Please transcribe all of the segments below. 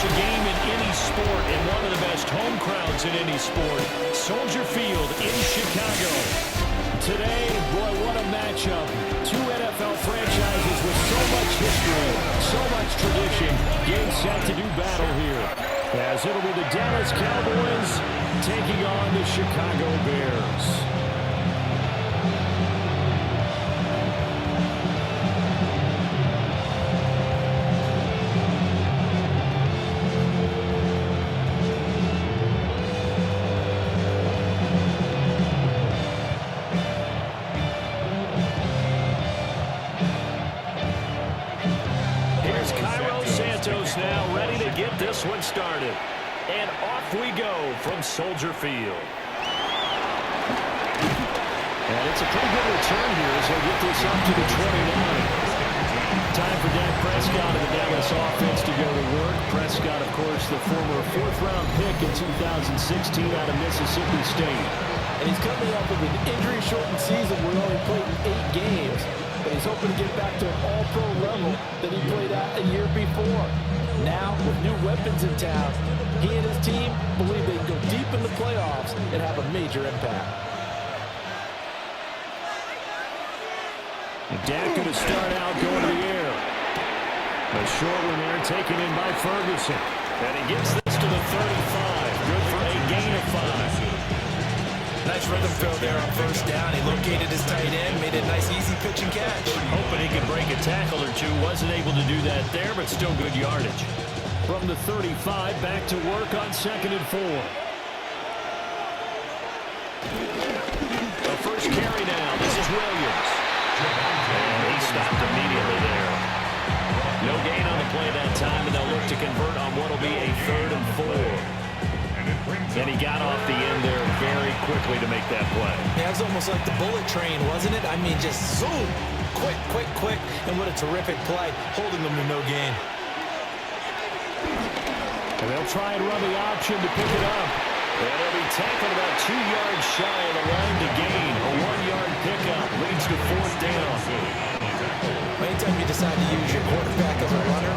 a game in any sport and one of the best home crowds in any sport. Soldier Field in Chicago. Today, boy, what a matchup. Two NFL franchises with so much history, so much tradition, getting set to do battle here. As it'll be the Dallas Cowboys taking on the Chicago Bears. Now ready to get this one started. And off we go from Soldier Field. And it's a pretty good return here as they get this up to the 29. Time for Dak Prescott of the Dallas offense to go to work. Prescott, of course, the former fourth-round pick in 2016 out of Mississippi State. And he's coming up with an injury-shortened season where he only played in 8 games. But he's hoping to get back to an all-pro level that he played at a year before. Now, with new weapons in town, he and his team believe they can go deep in the playoffs and have a major impact. Dak going to start out going to the air. A short one there taken in by Ferguson. And he gets this to the 35. Good for a gain of 5. Nice rhythm throw there on first down. He located his tight end, made a nice easy pitch and catch. Hoping he could break a tackle or two. Wasn't able to do that there, but still good yardage. From the 35, back to work on 2nd and 4. The first carry now. This is Williams. And he stopped immediately there. No gain on the play that time, and they'll look to convert on what will be a 3rd and 4. And he got off the end there very quickly to make that play. Yeah, it was almost like the bullet train, wasn't it? I mean, just zoom. Quick, quick, quick. And what a terrific play, holding them to no gain. And they'll try and run the option to pick it up. And he'll be tackled about 2 yards shy of the line to gain. A 1-yard pickup leads to 4th down. Anytime you decide to use your quarterback as a runner,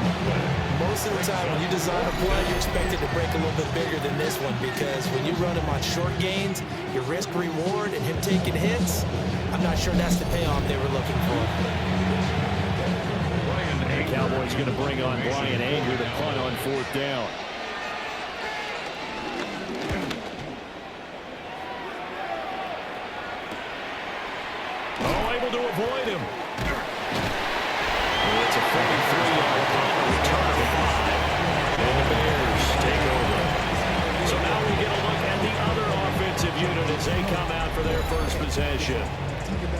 most of the time when you design a play, you're expected to break a little bit bigger than this one, because when you run him on short gains, your risk-reward and him taking hits, I'm not sure that's the payoff they were looking for. The Cowboys going to bring on Brian Anger to punt on 4th down. Oh, able to avoid him. It's a 43-yard punt, a return of 5. And the Bears take over. So now we get a look at the other offensive unit as they come out for their first possession.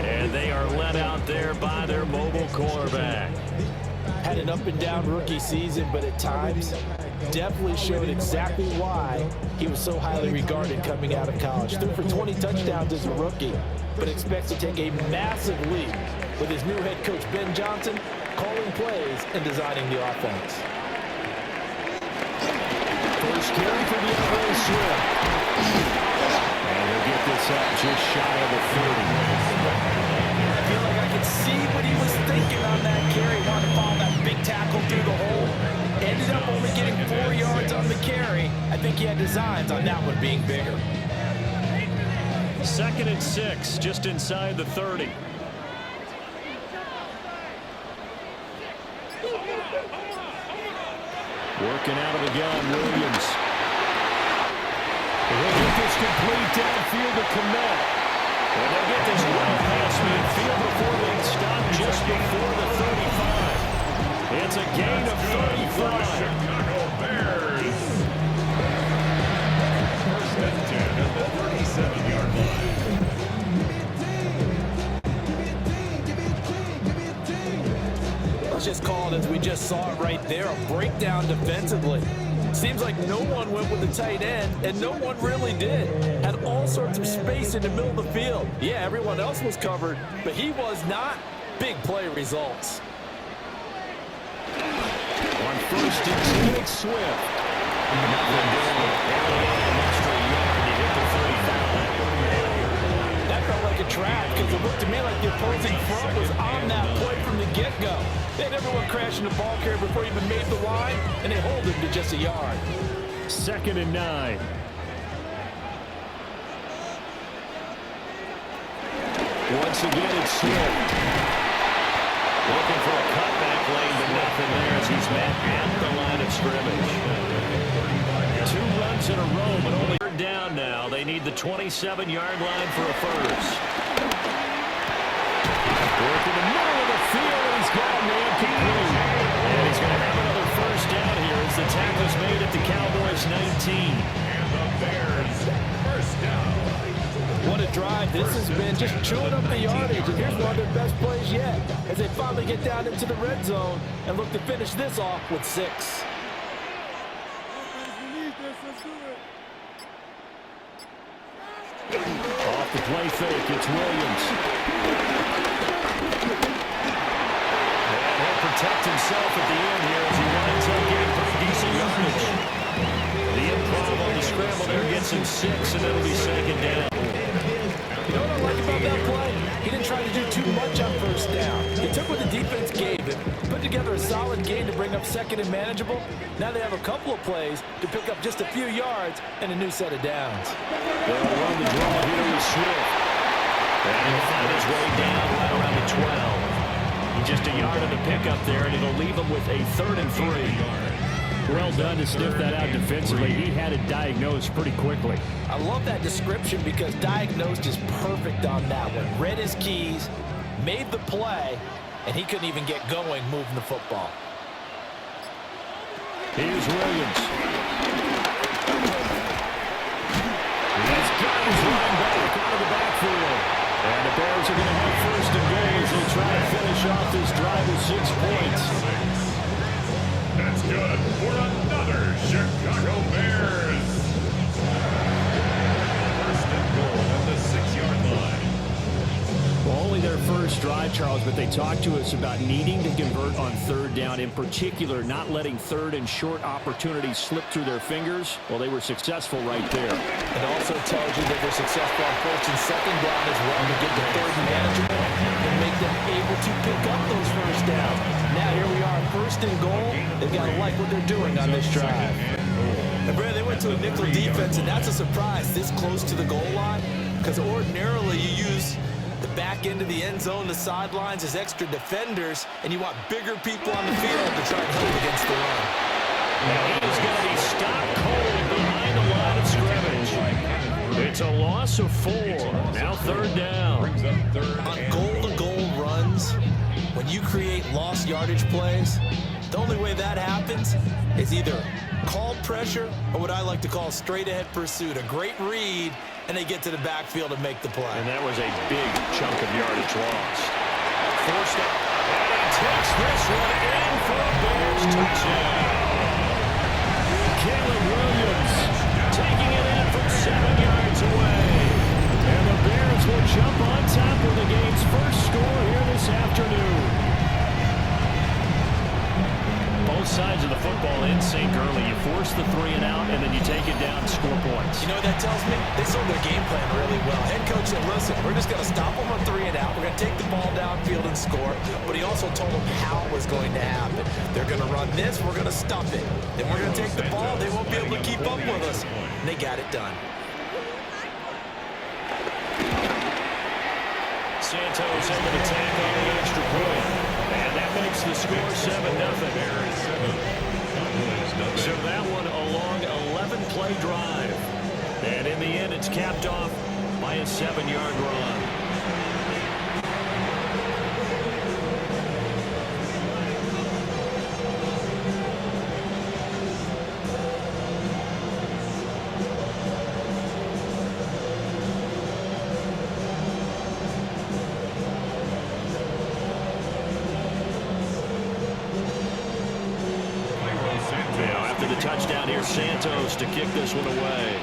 And they are led out there by their mobile quarterback. Had an up-and-down rookie season, but at times definitely showed exactly why he was so highly regarded coming out of college. Threw for 20 touchdowns as a rookie, but expects to take a massive leap with his new head coach, Ben Johnson, calling plays and designing the offense. First carry for the LA Swift. And he'll get this up just shy of the 30. I feel like I could see what he was thinking on that carry. Wanted to follow that big tackle through the hole. Ended up only getting 4 yards on the carry. I think he had designs on that one being bigger. 2nd and 6, just inside the 30. Working out of the gun, Williams. He'll get this complete downfield to Kmet. And they'll get this well past midfield before they stop just before the 35. It's a gain of 35. Chicago Bears. First and 10 at the 37-yard line. Let's just call it as we just saw it right there, a breakdown defensively. Seems like no one went with the tight end, and no one really did. Had all sorts of space in the middle of the field. Yeah, everyone else was covered, but he was not. Big play results. On 1st and 10, Swift. Nothing doing. An extra yard to hit the 35. That felt like a trapped because it looked to me like the opposing front was on that play from the get-go. They had everyone crashing the ball carrier before he even made the line, and they hold him to just a yard. 2nd and 9. Once again, it's Swift. Looking for a cutback lane, but nothing there as he's met at the line of scrimmage. 2 runs in a row, but only third down now. They need the 27-yard line for a first. Work in the middle of the field, and he's got a man complete. And he's going to have another first down here as the tackle's made at the Cowboys 19. And the Bears first down. What a drive this has been, just chewing up the yardage. And here's one of their best plays yet as they finally get down into the red zone and look to finish this off with 6. Off the play fake, it's Williams. And he'll protect himself at the end here as he winds up getting pretty decent yardage. The improv on the scramble there gets him 6, and it'll be 2nd down. You know what I like about that play? He didn't try to do too much on first down. He took what the defense gave him, put together a solid game to bring up 2nd and manageable. Now they have a couple of plays to pick up just a few yards and a new set of downs. They'll run the draw here with Swift. And he'll find his way down right around the 12. Just a yard of the pickup there, and it'll leave him with a 3rd and 3. Well done to sniff that out defensively. He had it diagnosed pretty quickly. I love that description because diagnosed is perfect on that one. Read his keys, made the play, and he couldn't even get going moving the football. Here's Williams. He's got his line back out of the backfield. And the Bears are going to have 1st and goal as they try to finish off this drive with 6 points. That's good for another Chicago Bears. 1st and goal at the 6-yard line. Well, only their first drive, Charles, but they talked to us about needing to convert on 3rd down, in particular not letting 3rd and short opportunities slip through their fingers. Well, they were successful right there. It also tells you that they're successful on 1st and 2nd down as well to get the 3rd and manageable and make them able to pick up those first downs. Now here we are, 1st and goal. They've got to like what they're doing on this drive. And Brad, they went to a nickel defense, and that's a surprise this close to the goal line because ordinarily you use the back end of the end zone, the sidelines as extra defenders, and you want bigger people on the field to try and help against the run. Now he's going to be stopped cold behind the line of scrimmage. It's a loss of 4. Now 3rd down. On goal-to-goal runs, when you create lost yardage plays, the only way that happens is either called pressure or what I like to call straight-ahead pursuit. A great read, and they get to the backfield and make the play. And that was a big chunk of yardage lost. Forced it, and he takes this one in for a Bears touchdown. Caleb Williams taking it in from 7 yards away. And the Bears will jump on top of the game's first score here this afternoon. Both sides of the football in sync early. You force the 3 and out, and then you take it down, score points. You know what that tells me? They sold their game plan really well. Head coach said, listen, we're just going to stop them on 3 and out. We're going to take the ball downfield and score. But he also told them how it was going to happen. They're going to run this. We're going to stuff it. Then we're going to take the ball. They won't be able to keep up with us. And they got it done. Santos able to tack on the extra point. And that makes the score 7-0. So that one a long 11-play drive. And in the end, it's capped off by a 7-yard run. Touchdown here, Santos to kick this one away.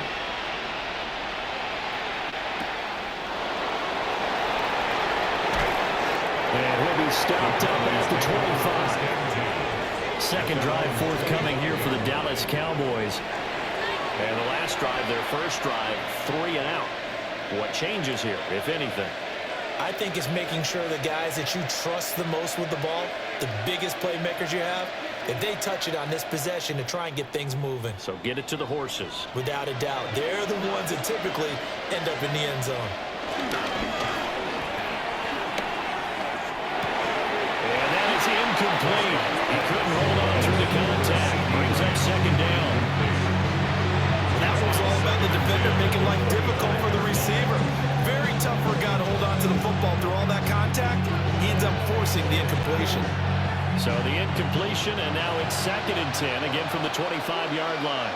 And he'll be stopped up at the 25. Second drive forthcoming here for the Dallas Cowboys. And the last drive, their first drive, 3 and out. What changes here, if anything? I think it's making sure the guys that you trust the most with the ball, the biggest playmakers you have, if they touch it on this possession to try and get things moving. So get it to the horses. Without a doubt. They're the ones that typically end up in the end zone. And that is incomplete. He couldn't hold on through the contact. Brings up second down. That was all about the defender making life difficult for the receiver. Very tough for a guy to hold on to the football through all that contact. He ends up forcing the incompletion. So the incompletion, and now it's 2nd and 10, again from the 25-yard line.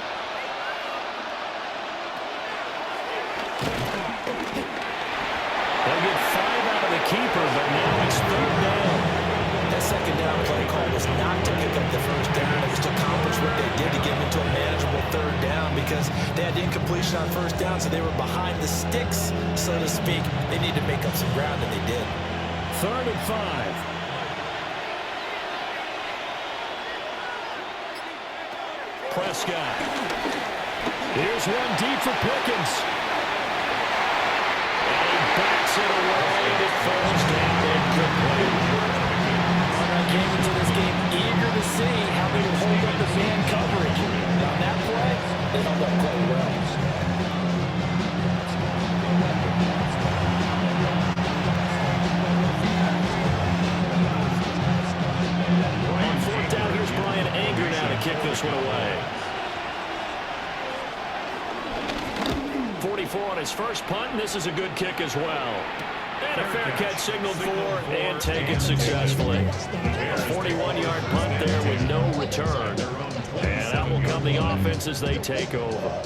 They'll get 5 out of the keeper, but now it's 3rd down. That second down play call was not to pick up the first down. It was to accomplish what they did to get them into a manageable 3rd down because they had the incompletion on 1st down, so they were behind the sticks, so to speak. They needed to make up some ground, and they did. 3rd and 5. Prescott. Here's one deep for Pickens. And he backs it away. It falls down incomplete. I came into this game eager to see how they would hold up the man coverage. And on that play, they held up quite well. On 4th down, here's Brian Anger now to kick this one away. 44 on his first punt, and this is a good kick as well. And a fair catch signaled for and taken successfully. 41-yard punt there with no return. And out will come the offense as they take over.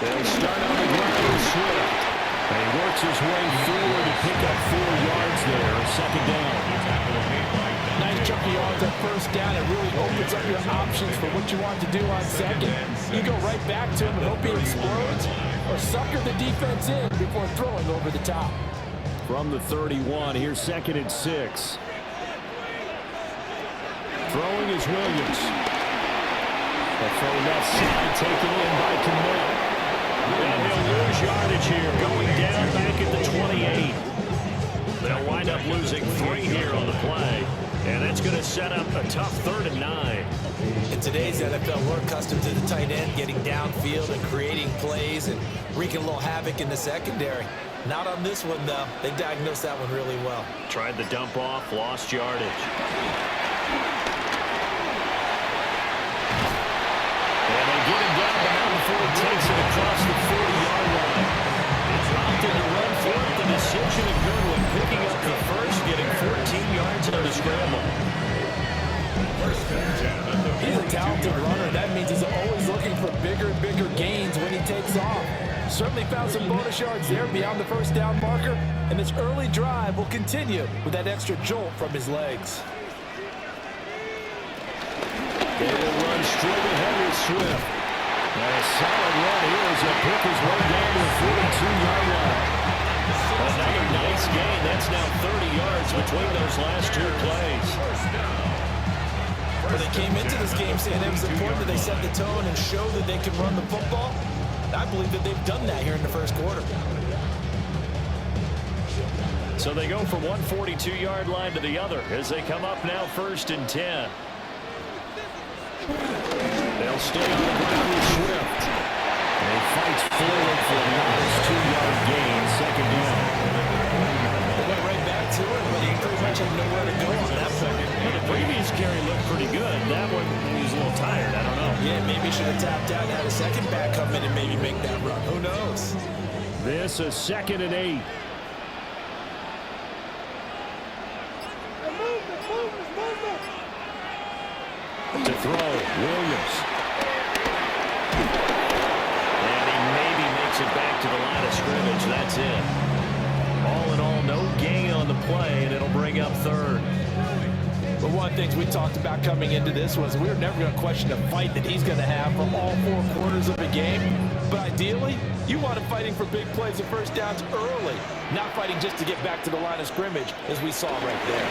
They'll start on the ground with Swift. And he works his way forward to pick up 4 yards there. 2nd down. Nice chunk of yards on 1st down. It really opens up your options for what you want to do on 2nd. You go right back to him and hope he explodes, or sucker the defense in before throwing over the top. From the 31, here's 2nd and 6. Throwing is Williams. The throw left side taken in by Kmet. And they'll lose yardage here, going down back at the 28. They'll wind up losing 3 here on the play. And that's going to set up a tough 3rd and 9. In today's NFL, we're accustomed to the tight end getting downfield and creating plays and wreaking a little havoc in the secondary. Not on this one, though. They diagnosed that one really well. Tried the dump off, lost yardage. And they get him down the mountain before he takes it across the 40-yard line. It's dropped in the run for it. The decision of Goodwin picking up the first, getting 14 yards on the scramble. He's a talented runner. That means he's always looking for bigger and bigger gains when he takes off. Certainly found some bonus yards there beyond the 1st down marker, and this early drive will continue with that extra jolt from his legs. They will run straight ahead with Swift. And a solid run here as they pick his way down to the 42-yard line. Another nice gain. That's now 30 yards between those last 2 plays. When they came into this game saying it was important that they set the tone and show that they can run the football, I believe that they've done that here in the 1st quarter. So they go from one 42-yard line to the other as they come up now 1st and 10. They'll stay on the ground with Swift. And he fights forward for a nice 2-yard gain, 2nd down. They went right back to it, but he pretty much had nowhere to go on that point. Well, the previous carry looked pretty good. That one, he was a little tired. I don't know. Yeah, maybe he should have tapped out and had a second back come in and maybe make that run. Who knows? This is 2nd and 8. To throw, Williams. And he maybe makes it back to the line of scrimmage. That's it. All in all, no gain on the play, and it'll bring up 3rd. But one of the things we talked about coming into this was we were never going to question the fight that he's going to have for all 4 quarters of a game. But ideally, you want him fighting for big plays and first downs early, not fighting just to get back to the line of scrimmage, as we saw right there.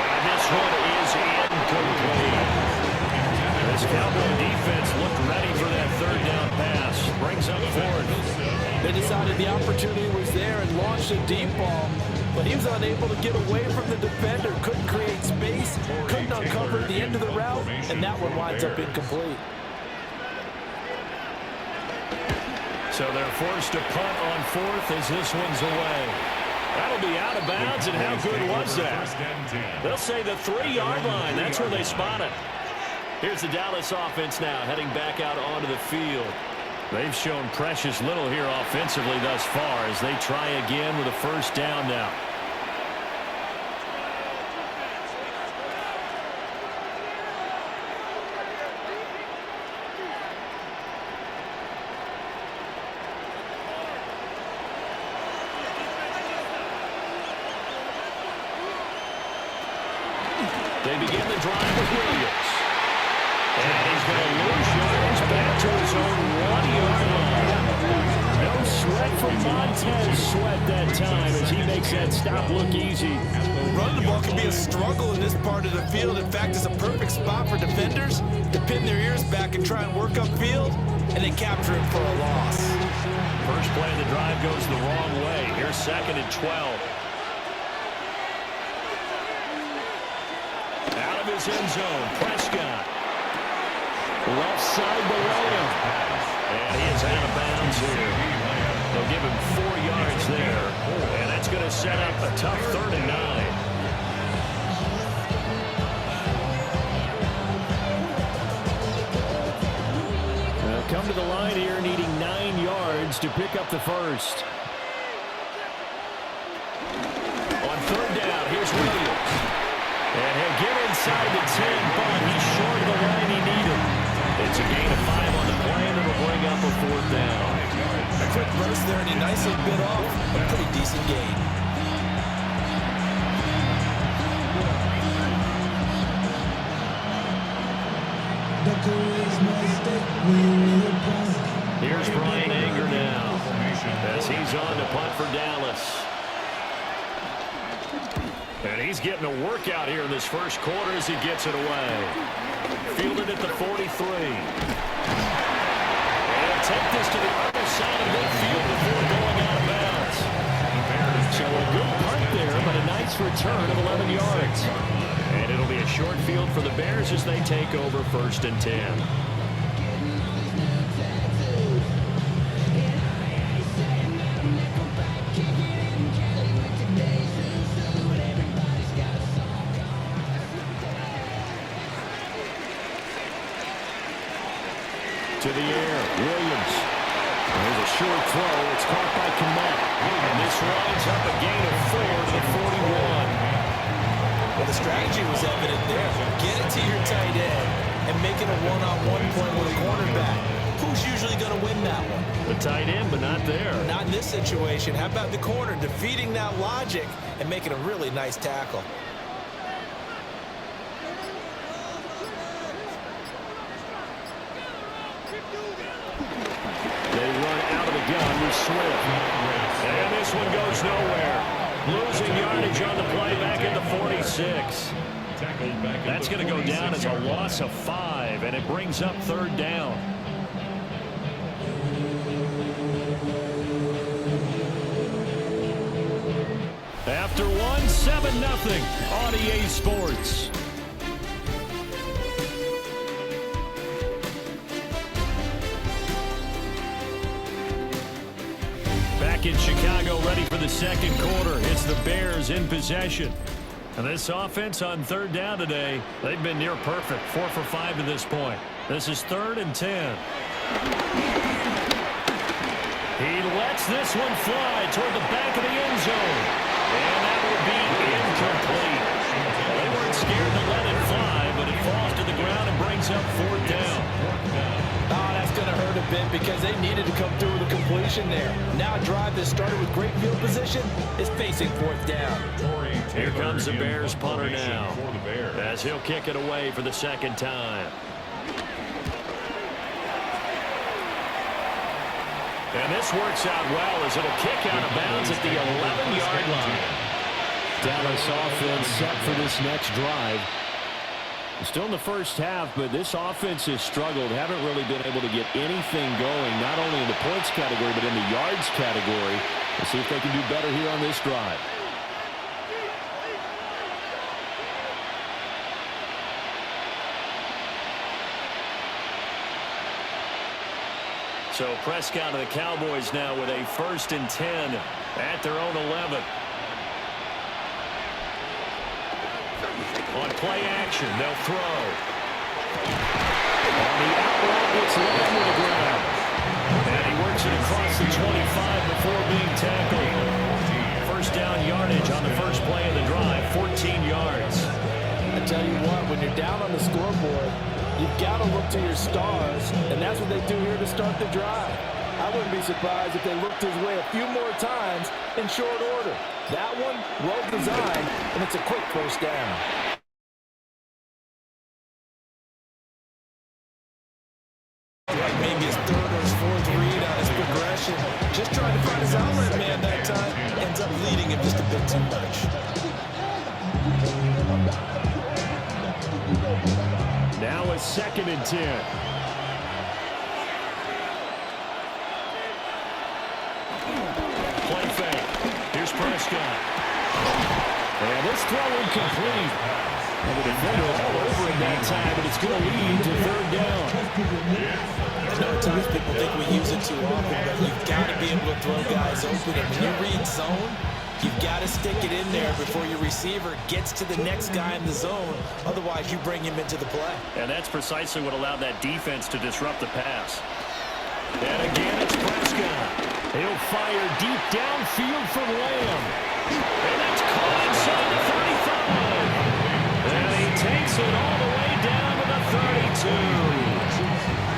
And this one is incomplete. This Cowboy defense looked ready for that third down pass. Brings up fourth. They decided the opportunity was there and launched a deep ball, but he was unable to get away from the defender, couldn't create space, couldn't uncover the end of the route, and that one winds up incomplete. So they're forced to punt on fourth as this one's away. That'll be out of bounds, and how good was that? They'll say the 3-yard line. That's where they spot it. Here's the Dallas offense now, heading back out onto the field. They've shown precious little here offensively thus far as they try again with a first down now. They begin the drive with Williams. And he's going to lose yards back to his own 1-yard line. No sweat from Montez Sweat that time as he makes that stop look easy. Running the ball can be a struggle in this part of the field. In fact, it's a perfect spot for defenders to pin their ears back and try and work upfield, and they capture him for a loss. First play of the drive goes the wrong way. Here's 2nd and 12. Out of his end zone, Prescott. Left side below him. And he is out of bounds here. They'll give him 4 yards there. And that's going to set up a tough 3rd and 9. They'll come to the line here needing 9 yards to pick up the first. On 3rd down, here's Williams. And he'll get inside the 10, but he's short of the line he needed. It's a gain of 5 on the play, and it'll bring up a 4th down. A quick burst there, and he nicely bit off a pretty decent gain. Here's Brian Anger now as he's on to punt for Dallas. And he's getting a workout here in this first quarter as he gets it away. Fielded at the 43. And take this to the other side of midfield before going out of bounds. So a good punt there, but a nice return of 11 yards. And it'll be a short field for the Bears as they take over 1st and 10. To the air, Williams. There's a short throw. It's caught by Kmet. And this winds up a gain of 4 to the 41. Well, the strategy was evident there. Get it to your tight end and make it a one-on-one play with a cornerback. Who's usually going to win that one? The tight end, but not there. Not in this situation. How about the corner defeating that logic and making a really nice tackle? They run out of the gun with Swift. And this one goes nowhere. Losing yardage on the play back at the 46. That's going to go down as a loss of 5, and it brings up 3rd down. After one, 7-0 on EA Sports. Back in Chicago, ready for the 2nd quarter. It's the Bears in possession. And this offense on 3rd down today, they've been near perfect. 4 for 5 to this point. This is 3rd and 10. He lets this one fly toward the back of the end zone. And that will be incomplete. They weren't scared to let it fly, but it falls to the ground and brings up 4th down. Oh, that's going to hurt him a bit because they needed to come through with a completion there. Now a drive that started with great field position is facing fourth down. Here comes the Bears punter now, as he'll kick it away for the second time. And this works out well as it'll kick out of bounds at the 11-yard line. Dallas offense set for this next drive. Still in the first half, but this offense has struggled. Haven't really been able to get anything going, not only in the points category, but in the yards category. We'll see if they can do better here on this drive. So Prescott of the Cowboys now with a 1st and 10 at their own 11. On play action, they'll throw. On the outright, it's low to the ground. And he works it across the 25 before being tackled. First down yardage on the first play of the drive, 14 yards. I tell you what, when you're down on the scoreboard, you've got to look to your stars, and that's what they do here to start the drive. I wouldn't be surprised if they looked his way a few more times in short order. That one, well designed, and it's a quick first down. Maybe his third or his fourth read on his progression. Just trying to find his outlet man that time. Ends up leading him just a bit too much. Now a 2nd and 10. Play fake. Here's Prescott. And this throw incomplete. And the defender all over it that time, but it's going to lead to 3rd down. I know at times people think we use it too often, but you've got to be able to throw guys open. And when you read zone, you've got to stick it in there before your receiver gets to the next guy in the zone. Otherwise, you bring him into the play. And that's precisely what allowed that defense to disrupt the pass. And again, it's Prescott. He'll fire deep downfield from Lamb. And that's caught inside the 35. And he takes it all the way down to the 32.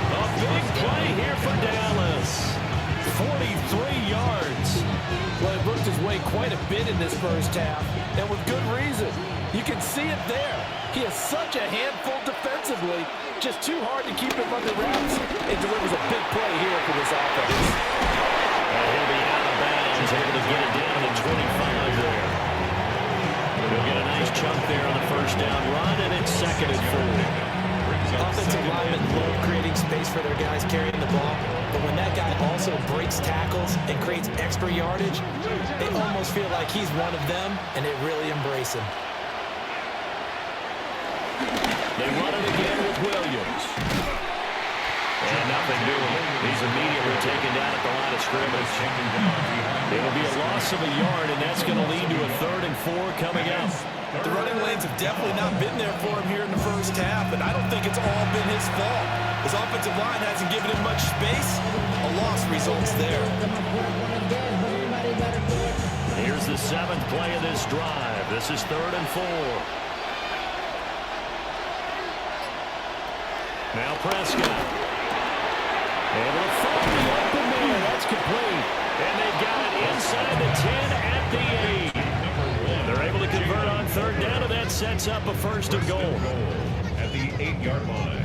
A big play here for Dallas. 43 yards. Well, he worked his way quite a bit in this first half, and with good reason. You can see it there. He is such a handful defensively, just too hard to keep him under wraps. It delivers a big play here for this offense. And he'll be out of bounds, able to get it down to 25 there. He'll get a nice chunk there on the first down run, and it's 2nd and 4. Offensive linemen love creating space for their guys carrying the ball, but when that guy also breaks tackles and creates extra yardage, they almost feel like he's one of them, and they really embrace him. They run it again with Williams. And nothing doing. He's immediately taken down at the line of scrimmage. It'll be a loss of a yard, and that's going to lead to a 3rd and 4 coming up. The running lanes have definitely not been there for him here in the first half, and I don't think it's all been his fault. His offensive line hasn't given him much space. A loss results there. Here's the 7th play of this drive. This is 3rd and 4. Now Prescott. Able to find the open man. That's complete. And they've got it inside the 10 at the 8. They're able to convert on 3rd down, and that sets up a 1st and goal. At the 8-yard line.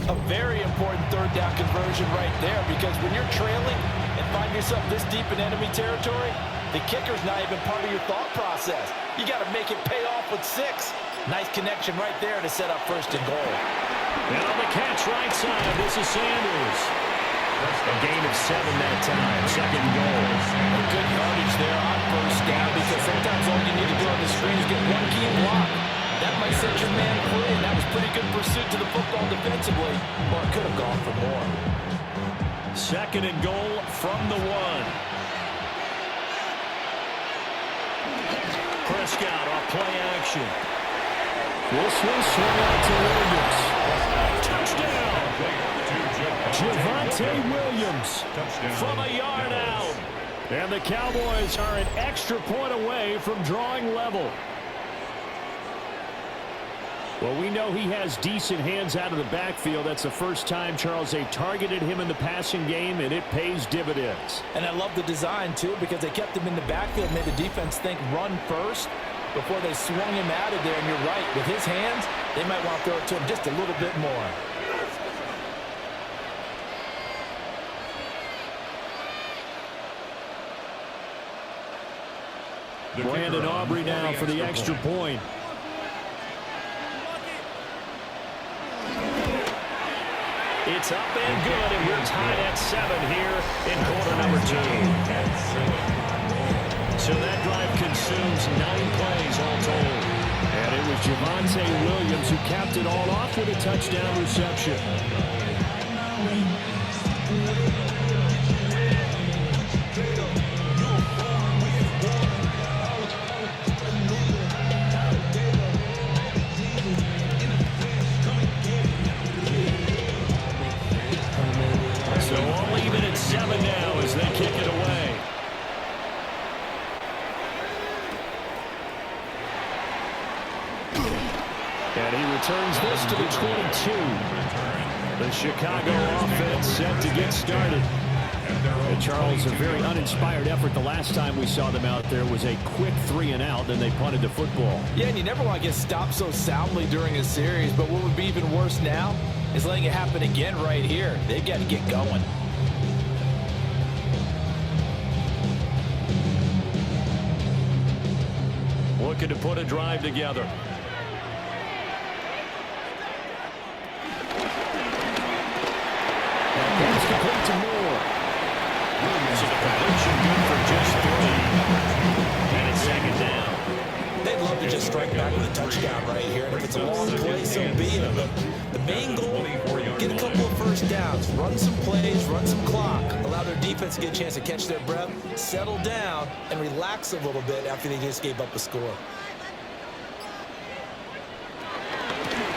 A very important 3rd down conversion right there, because when you're trailing and find yourself this deep in enemy territory, the kicker's not even part of your thought process. You got to make it pay off with 6. Nice connection right there to set up 1st and goal. And on the catch right side, this is Sanders. A gain of 7 that time, 2nd and goal. A good yardage there on 1st down, because sometimes all you need to do on the screen is get one key block. That might set your man free, and that was pretty good pursuit to the football defensively, or it could have gone for more. 2nd and goal from the 1. Prescott off play action. This one swung out to Williams. Touchdown! Javonte Williams from a yard out. And the Cowboys are an extra point away from drawing level. Well, we know he has decent hands out of the backfield. That's the first time, Charles, they've targeted him in the passing game, and it pays dividends. And I love the design, too, because they kept him in the backfield, made the defense think run first before they swung him out of there. And you're right, with his hands, they might want to throw it to him just a little bit more. Brandon Aubrey now for the extra point. It's up and good, and we're tied at 7 here in quarter number 2. So that drive consumes 9 plays all told. And it was Javonte Williams who capped it all off with a touchdown reception. So all even at 7 now as they kick it away. And he returns this to the 22. The Chicago offense set to get started. And Charles, a very uninspired effort. The last time we saw them out there was a quick 3-and-out, then they punted the football. Yeah, and you never want to get stopped so soundly during a series, but what would be even worse now is letting it happen again right here. They've got to get going. Looking to put a drive together. That's complete to Moore. So the completion good for just 3. And it's 2nd down. They'd love to just strike back with a touchdown right here, and if it's a long play, so be it. But the main goal, get a couple of first downs, run some plays, run some clock, allow their defense to get a chance to catch their breath, settle down, and relax a little bit after they just gave up a score.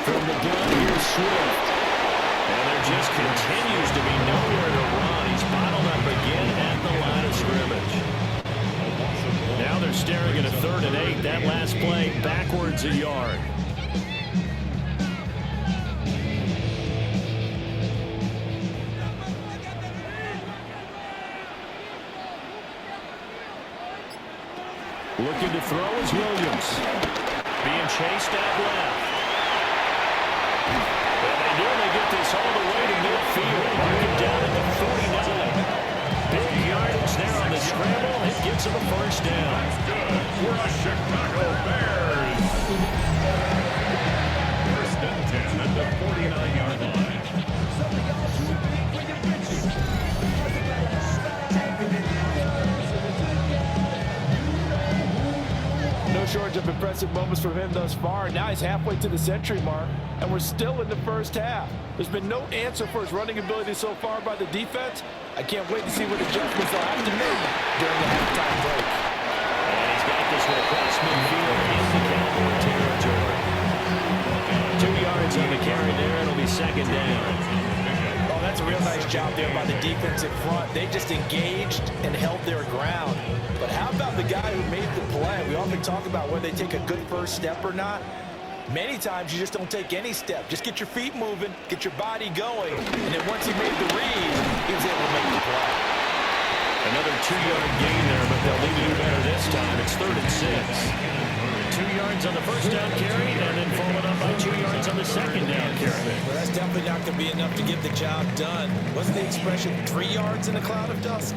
From the gun, here's Swift. And there just continues to be nowhere to run. He's bottled up again at the line of scrimmage. Now they're staring at a 3rd and 8. That last play backwards a yard. Looking to throw is Williams. Being chased out left. And they nearly get this all the way to midfield. Marking down at the 49. Big yardage there on the scramble. It gets him a first down. For the Chicago Bears. 1st and 10 at the 49-yard line. No shortage of impressive moments from him thus far. Now he's halfway to the century mark, and we're still in the first half. There's been no answer for his running ability so far by the defense. I can't wait to see what adjustments they'll have to make during the halftime break. And he's got this one across midfield into Cowboy territory. 2 yards on the carry there. It'll be 2nd down. Oh, that's a real nice job there by the defensive front. They just engaged and held their ground. But how about the guy who made the play? We often talk about whether they take a good first step or not. Many times you just don't take any step. Just get your feet moving, get your body going, and then once he made the read, he was able to make the play. Another 2-yard gain there, but they'll leave it better this time. It's 3rd and 6. 2 yards on the first down carry, and then followed up by 2 yards on the 2nd down carry. Well, that's definitely not going to be enough to get the job done. Wasn't the expression 3 yards in a cloud of dust?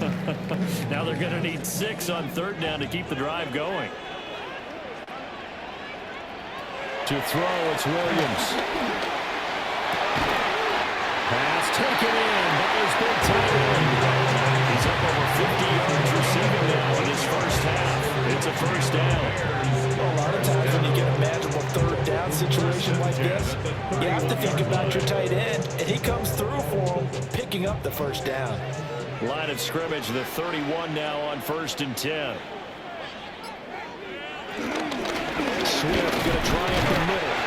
Now they're going to need 6 on 3rd down to keep the drive going. To throw, it's Williams. Pass taken in by his big tight end. He's up over 50 yards receiving now in his first half. It's a first down. Well, a lot of times when you get a manageable 3rd down situation like this, you have to think about your tight end, and he comes through for him, picking up the first down. Line of scrimmage, the 31 now on 1st and 10. Swift going to try up the middle.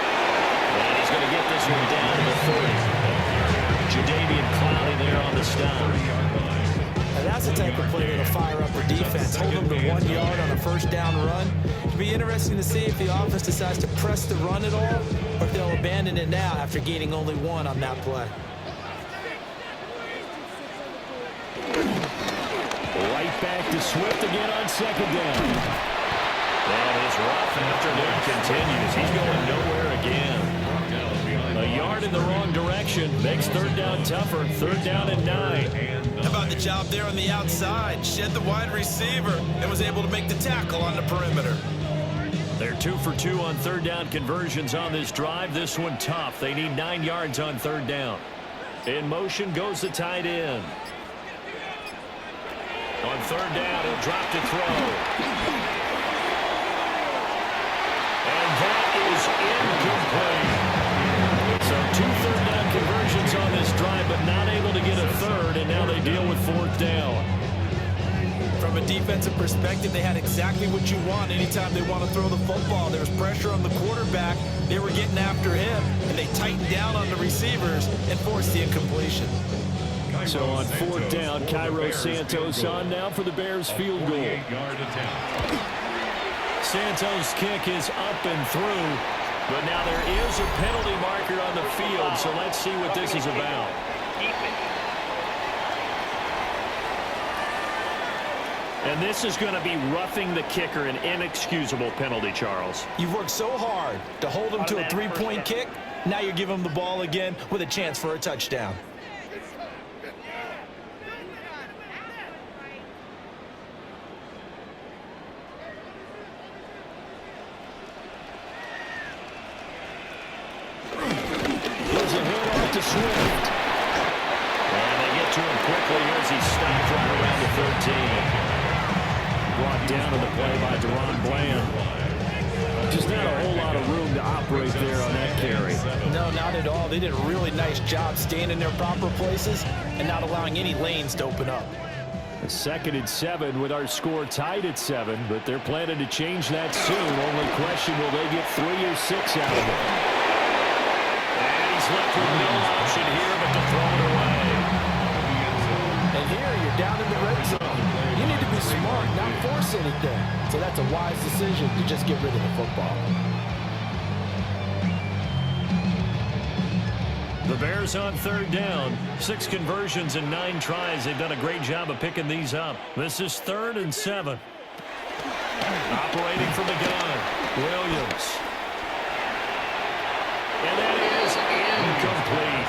And he's going to get this one down to the 30. Jadeveon Clowney there on the stop. And that's the type of play that'll fire up the defense. Hold them to 1 yard on a first down run. It'll be interesting to see if the offense decides to press the run at all, or if they'll abandon it now after gaining only 1 on that play. Right back to Swift again on second down. And his rough afternoon continues. He's going nowhere again. A yard in the wrong direction makes third down tougher. Third down and 9. How about the job there on the outside? Shed the wide receiver and was able to make the tackle on the perimeter. They're 2 for 2 on third down conversions on this drive. This one tough. They need 9 yards on third down. In motion goes the tight end. On third down, he'll drop to throw. And that is incomplete. So 2 third down conversions on this drive, but not able to get a third, and now they deal with fourth down. From a defensive perspective, they had exactly what you want anytime they want to throw the football. There was pressure on the quarterback. They were getting after him, and they tightened down on the receivers and forced the incompletion. So on fourth down, Cairo Santos on now for the Bears field goal. Santos' kick is up and through, but now there is a penalty marker on the field, so let's see what this is about. And this is going to be roughing the kicker, an inexcusable penalty, Charles. You've worked so hard to hold him to a three-point kick. Now you're giving him the ball again with a chance for a touchdown. To Swift. And they get to him quickly as he stopped right around the 13. Brought down in the play by Deron Bland. Just not a whole lot of room to operate there on that carry. No, not at all. They did a really nice job staying in their proper places and not allowing any lanes to open up. A 2nd and 7 with our score tied at 7, but they're planning to change that soon. Only question, will they get 3 or 6 out of it? Left with no option here but to throw it away. And here you're down in the red zone. You need to be smart, not force anything. So that's a wise decision to just get rid of the football. The Bears on third down. 6 conversions and 9 tries. They've done a great job of picking these up. This is 3rd and 7. Operating from the gun, Williams. And that is incomplete.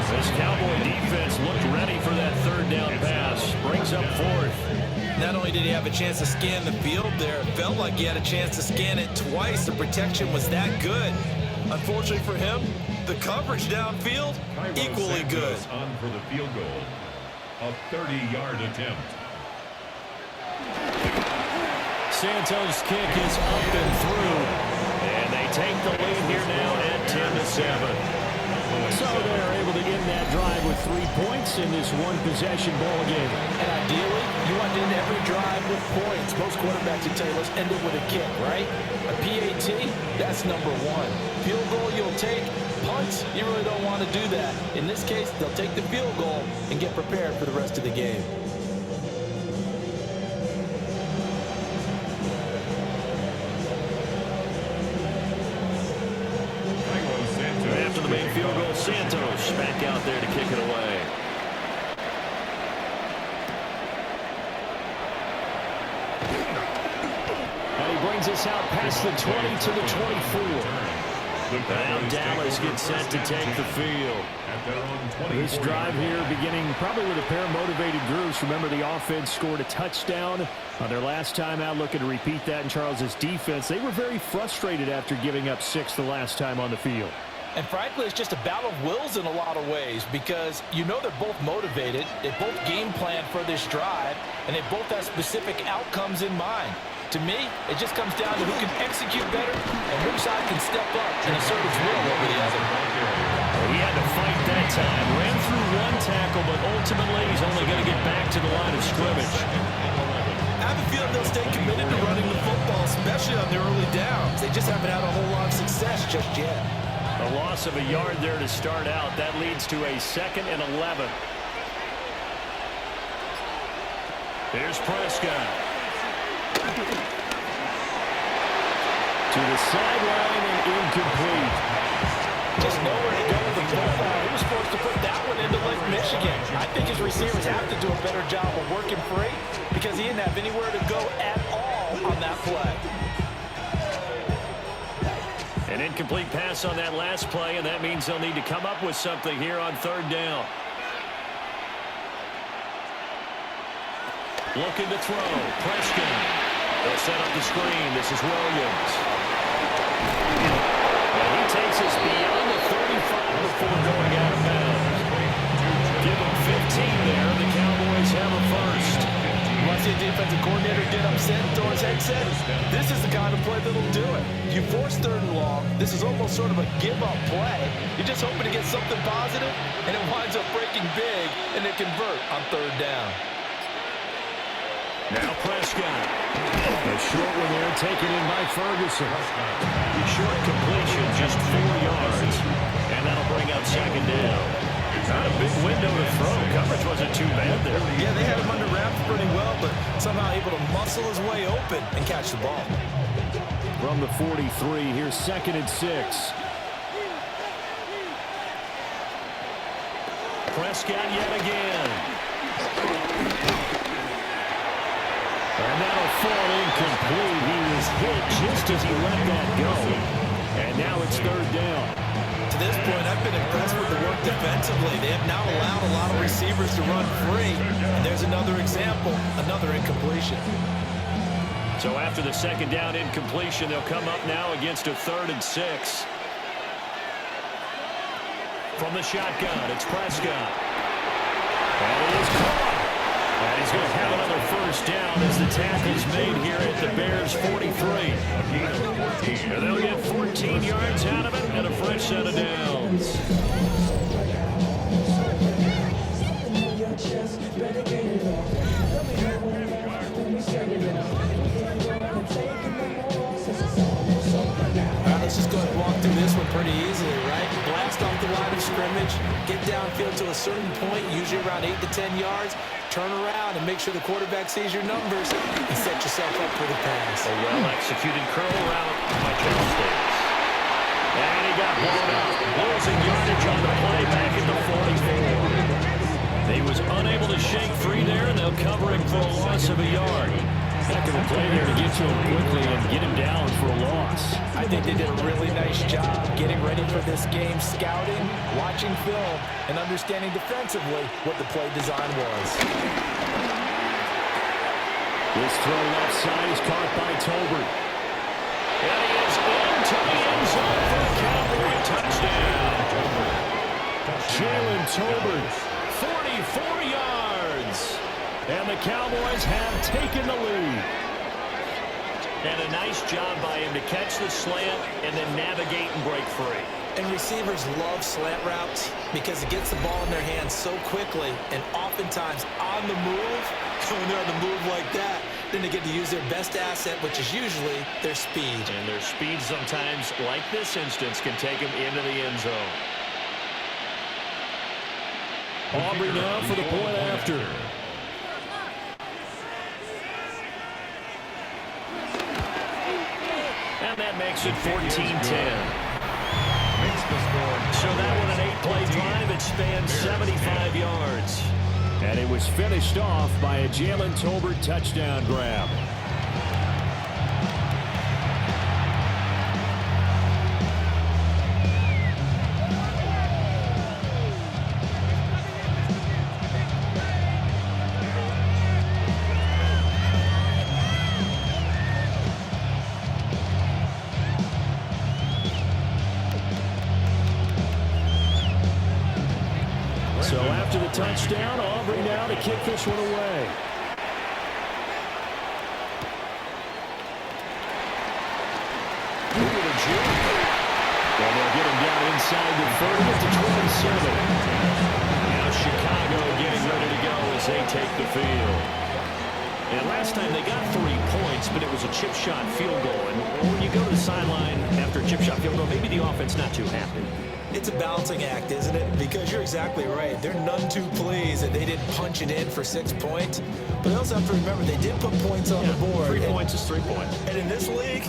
This Cowboy defense looked ready for that third down pass. Brings up 4th. Not only did he have a chance to scan the field there, it felt like he had a chance to scan it twice. The protection was that good. Unfortunately for him, the coverage downfield, equally good. On for the field goal. A 30-yard attempt. Santos' kick is up and through. And they take the lead here now at 10-7. So they're able to end that drive with 3 points in this one-possession ball game. And ideally, you want to end every drive with points. Most quarterbacks would tell you, let's end it with a kick, right? A PAT, that's number 1. Field goal you'll take. Punts, you really don't want to do that. In this case, they'll take the field goal and get prepared for the rest of the game. After the main field goal, Santos back out there to kick it away. And he brings us out past the 20 to the 24. Now Dallas gets set to take the field. This drive here beginning probably with a pair of motivated groups. Remember, the offense scored a touchdown on their last time out, looking to repeat that in Charles's defense. They were very frustrated after giving up 6 the last time on the field. And frankly, it's just a battle of wills in a lot of ways because you know they're both motivated. They both game plan for this drive, and they both have specific outcomes in mind. To me, it just comes down to who can execute better and which side can step up and assert its will over the other. He had to fight that time. Ran through 1 tackle, but ultimately he's only going to get back to the line of scrimmage. I have a feeling they'll stay committed to running the football, especially on the early downs. They just haven't had a whole lot of success just yet. A loss of a yard there to start out. That leads to a 2nd and 11. Here's Prescott. To the sideline and incomplete. Just nowhere to go with the football. He was supposed to put that one into Lake Michigan. I think his receivers have to do a better job of working free because he didn't have anywhere to go at all on that play. An incomplete pass on that last play, and that means they'll need to come up with something here on third down. Looking to throw. Prescott. They'll set up the screen. This is Williams. And he takes us beyond the 35 before going out of bounds. Give them 15 there. The Cowboys have a first. You want to see a defensive coordinator get upset and throw his headset? This is the kind of play that'll do it. You force third and long. This is almost sort of a give-up play. You're just hoping to get something positive, and it winds up breaking big, and they convert on third down. Now Prescott. A short one there taken in by Ferguson. Short completion, just 4 yards. And that'll bring up second down. Not a big window to throw. Coverage wasn't too bad there. Yeah, they had him under wraps pretty well, but somehow able to muscle his way open and catch the ball. From the 43, here's 2nd and 6. Prescott yet again. And that'll fall incomplete. He was hit just as he let that go. And now it's third down. To this point, I've been impressed with the work defensively. They have now allowed a lot of receivers to run free. And there's another example, another incompletion. So after the second down incompletion, they'll come up now against a 3rd and 6. From the shotgun, it's Prescott. And it is caught. And he's going to have another first down as the tackle's made here at the Bears' 43. And they'll get 14 yards out of it and a fresh set of downs. Let's just go ahead and walk through this one pretty easily, right? Blast off the line of scrimmage, get downfield to a certain point, usually around 8 to 10 yards, turn around and make sure the quarterback sees your numbers and set yourself up for the pass. A well-executed curl route by Charles Davis. And he got blown up, losing yardage on the play back at the 44. He was unable to shake free there, and they'll cover him for a loss of a yard. Heck of a play there to get to him quickly and get him down for a loss. I think they did a really nice job getting ready for this game, scouting, watching film, and understanding defensively what the play design was. This throw left side is caught by Tolbert. And he is into the end zone for a Cowboy touchdown. Jalen Tolbert, 44 yards. And the Cowboys have taken the lead. And a nice job by him to catch the slant and then navigate and break free. And receivers love slant routes because it gets the ball in their hands so quickly and oftentimes on the move. When they're on the move like that, then they get to use their best asset, which is usually their speed. And their speed sometimes, like this instance, can take them into the end zone. Aubrey now for the point after. And that makes it 14-10. So that one an 8-play drive. It spanned 75 yards. And it was finished off by a Jalen Tolbert touchdown grab. So after the touchdown, Aubrey now to kick this one away. Over to June. And they'll get him down inside the 30 to 27. Now Chicago getting ready to go as they take the field. And last time they got 3 points, but it was a chip shot field goal. And when you go to the sideline after a chip shot field goal, maybe the offense not too happy. It's a balancing act, isn't it? Because you're exactly right. They're none too pleased that they didn't punch it in for 6 points. But they also have to remember they did put points on the board. 3 points is 3 points. And in this league,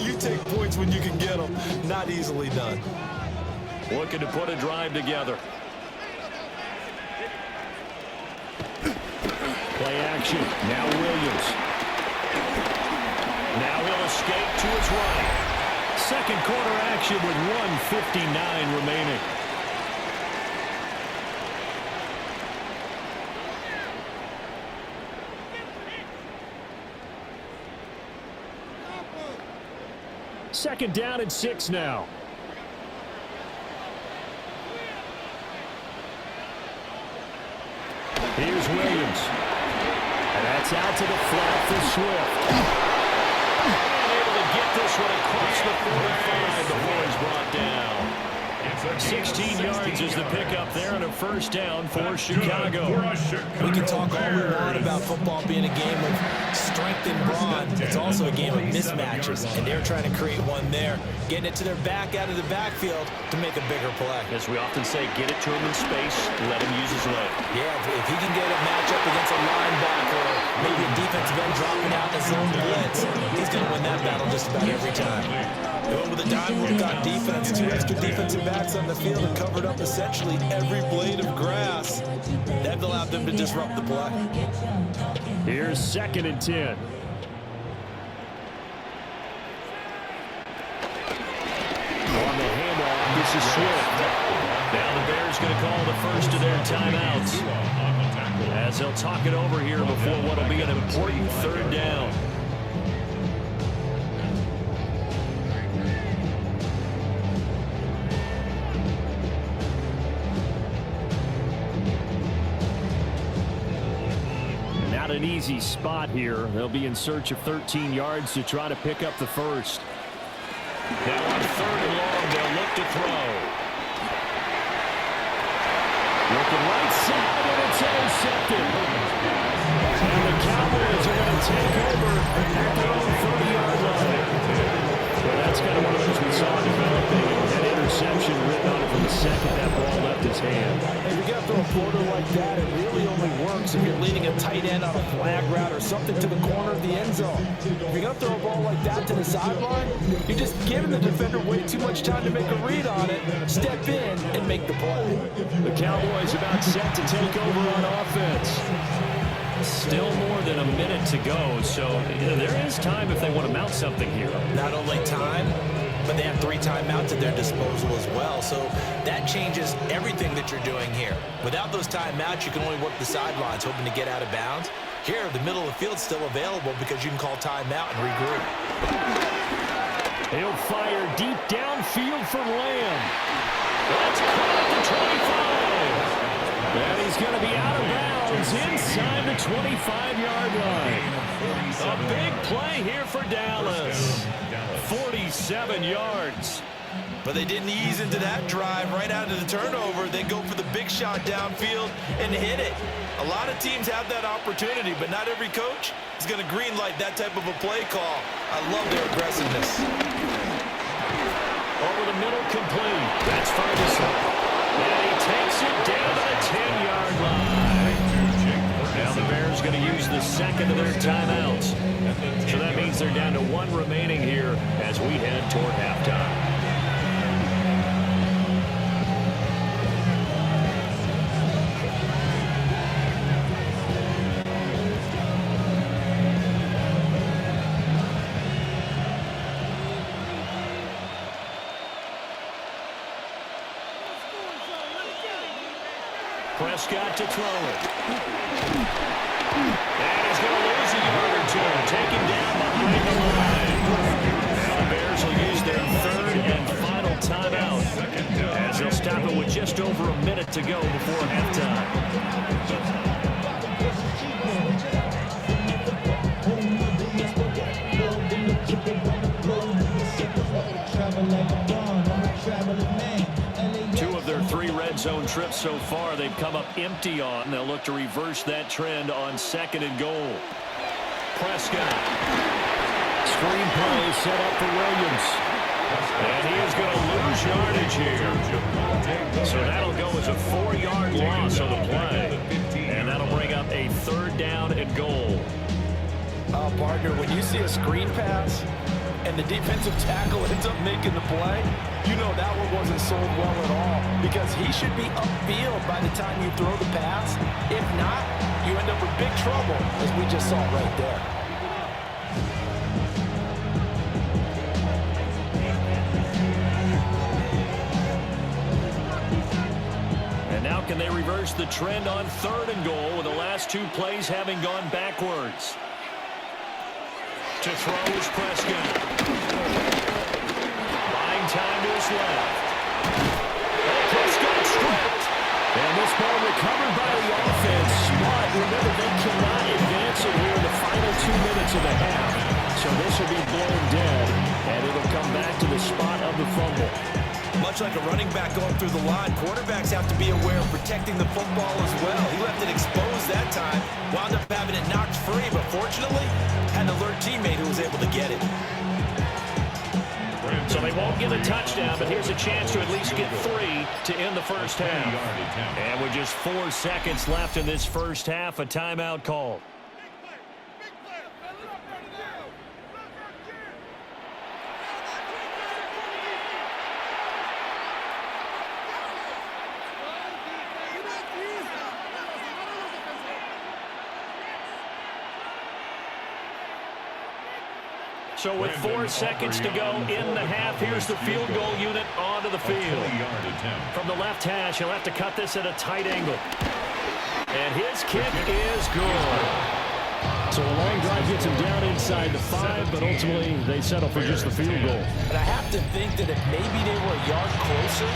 you take points when you can get them. Not easily done. Looking to put a drive together. Play action. Now Williams. Now he'll escape to his right. Second quarter action with 1:59 remaining. Second down and 6 now. Here's Williams. And that's out to the flat for Swift. And able to get this one across the 45 before he's brought down. 16 yards is the pickup there and a first down for Chicago. We can talk all we want about football being a game of strength and brawn. It's also a game of mismatches, and they're trying to create one there, getting it to their back out of the backfield to make a bigger play. As we often say, get it to him in space, let him use his leg. Yeah, if he can get a matchup against a linebacker or maybe a defensive end dropping out in a zone blitz, he's going to win that battle just about every time. They went with a dime look on defense, 2 extra defensive backs on the field and covered up essentially every blade of grass. That allowed them to disrupt the play. Here's 2nd and 10. On the handoff, this is Swift. Now the Bears going to call the first of their timeouts, as they'll talk it over here before what will be an important 3rd down. Not an easy spot here. They'll be in search of 13 yards to try to pick up the first. Now on 3rd and long, they'll look to throw. Looking right side, and it's intercepted. And the Cowboys are going to take over at their own 30-yard line. Well, that's kind of one of those we saw developing. That interception written on it from the second that ball left his hand. If you got to throw a floater like that, it really only works if you're leading a tight end on a flag route or something to the corner of the end zone. If you're going to throw a ball like that to the sideline, you're just giving the defender way too much time to make a read on it, step in, and make the play. The Cowboys about set to take over on offense. Still more than a minute to go, so there is time if they want to mount something here. Not only time, but they have 3 timeouts at their disposal as well. So that changes everything that you're doing here. Without those timeouts, you can only work the sidelines, hoping to get out of bounds. Here, the middle of the field's still available because you can call timeout and regroup. He'll fire deep downfield for Lamb. That's caught at the 25. And he's going to be out of bounds inside the 25-yard line. A big play here for Dallas. 47 yards. But they didn't ease into that drive right out of the turnover. They go for the big shot downfield and hit it. A lot of teams have that opportunity, but not every coach is going to greenlight that type of a play call. I love their aggressiveness. Over the middle, complete. That's Ferguson. And he takes it down to the 10-yard line. Now the Bears going to use the second of their timeouts. So that means they're down to 1 remaining here as we head toward halftime. Prescott to throw it. And he's going to lose a yard or 2. Taken down behind the line. Now the Bears will use their 3rd and final timeout, as they'll stop it with just over a minute to go before halftime. Two of their 3 red zone trips so far, they've come up empty on. They'll look to reverse that trend on 2nd and goal. Prescott. Screen play set up for Williams. And he is going to lose yardage here. So that'll go as a 4-yard loss on the play. And that'll bring up a 3rd down and goal. Partner, when you see a screen pass and the defensive tackle ends up making the play, you know that one wasn't sold well at all, because he should be upfield by the time you throw the pass. If not, you end up with big trouble, as we just saw right there. And now can they reverse the trend on 3rd and goal with the last 2 plays having gone backwards? To throw is Prescott. Buying time to his left. Prescott stripped. And this ball recovered by the offense. But remember, they cannot advance it here in the final 2 minutes of the half. So this will be blown dead, and it'll come back to the spot of the fumble. Much like a running back going through the line, quarterbacks have to be aware of protecting the football as well. He left it exposed that time, wound up having it knocked free, but fortunately, had an alert teammate who was able to get it. So they won't get a touchdown, but here's a chance to at least get 3 to end the first half. And with just 4 seconds left in this first half, a timeout call. So with 4 seconds to go in the half, here's the field goal unit onto the field. From the left hash, he'll have to cut this at a tight angle. And his kick is good. So a long drive gets him down inside the 5, but ultimately they settle for just the field goal. And I have to think that if maybe they were a yard closer,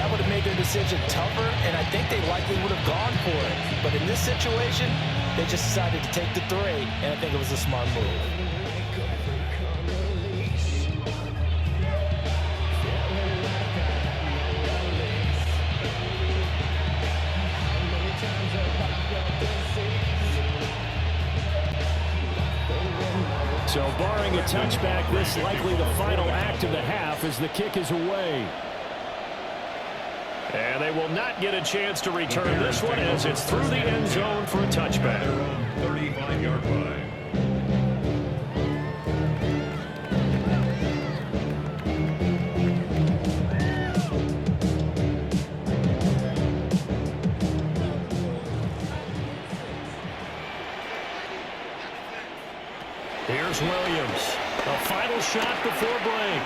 that would have made their decision tougher, and I think they likely would have gone for it. But in this situation, they just decided to take the 3, and I think it was a smart move. So barring a touchback, this likely the final act of the half as the kick is away. And they will not get a chance to return this one as it's through the end zone for a touchback. 35-yard line. Here's Williams. A final shot before break.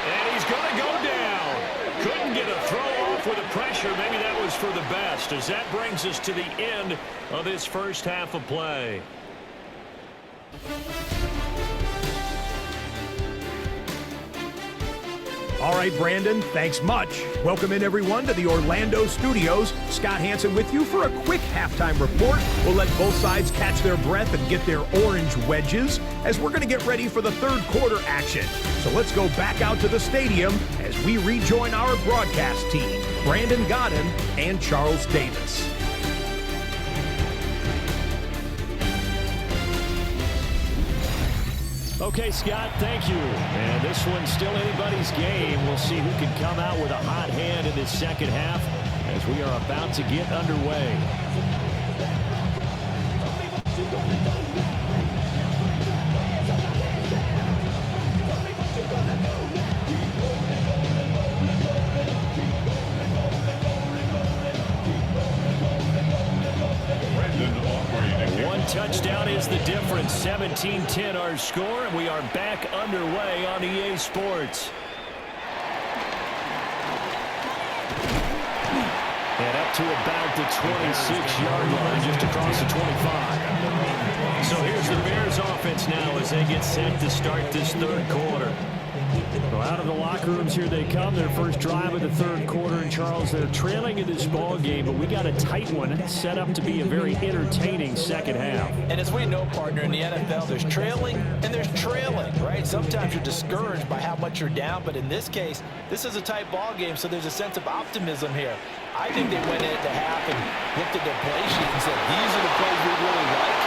And he's going to go down. Couldn't get a throw off with the pressure. Maybe that was for the best, as that brings us to the end of this first half of play. All right, Brandon, thanks much. Welcome in, everyone, to the Orlando studios. Scott Hansen with you for a quick halftime report. We'll let both sides catch their breath and get their orange wedges as we're going to get ready for the third quarter action. So let's go back out to the stadium as we rejoin our broadcast team, Brandon Godden and Charles Davis. Okay, Scott, thank you. And this one's still anybody's game. We'll see who can come out with a hot hand in this second half as we are about to get underway. One touchdown is the difference. 17-10 our score, and we are back underway on EA Sports. And up to about the 26-yard line, just across the 25. So here's the Bears offense now as they get set to start this third quarter. Well, out of the locker rooms here they come. Their first drive of the third quarter. And Charles, they're trailing in this ball game, but we got a tight one set up to be a very entertaining second half. And as we know, partner, in the NFL, there's trailing and there's trailing, right? Sometimes you're discouraged by how much you're down, but in this case, this is a tight ball game, so there's a sense of optimism here. I think they went into half and looked at their play sheet and said, these are the plays we really like.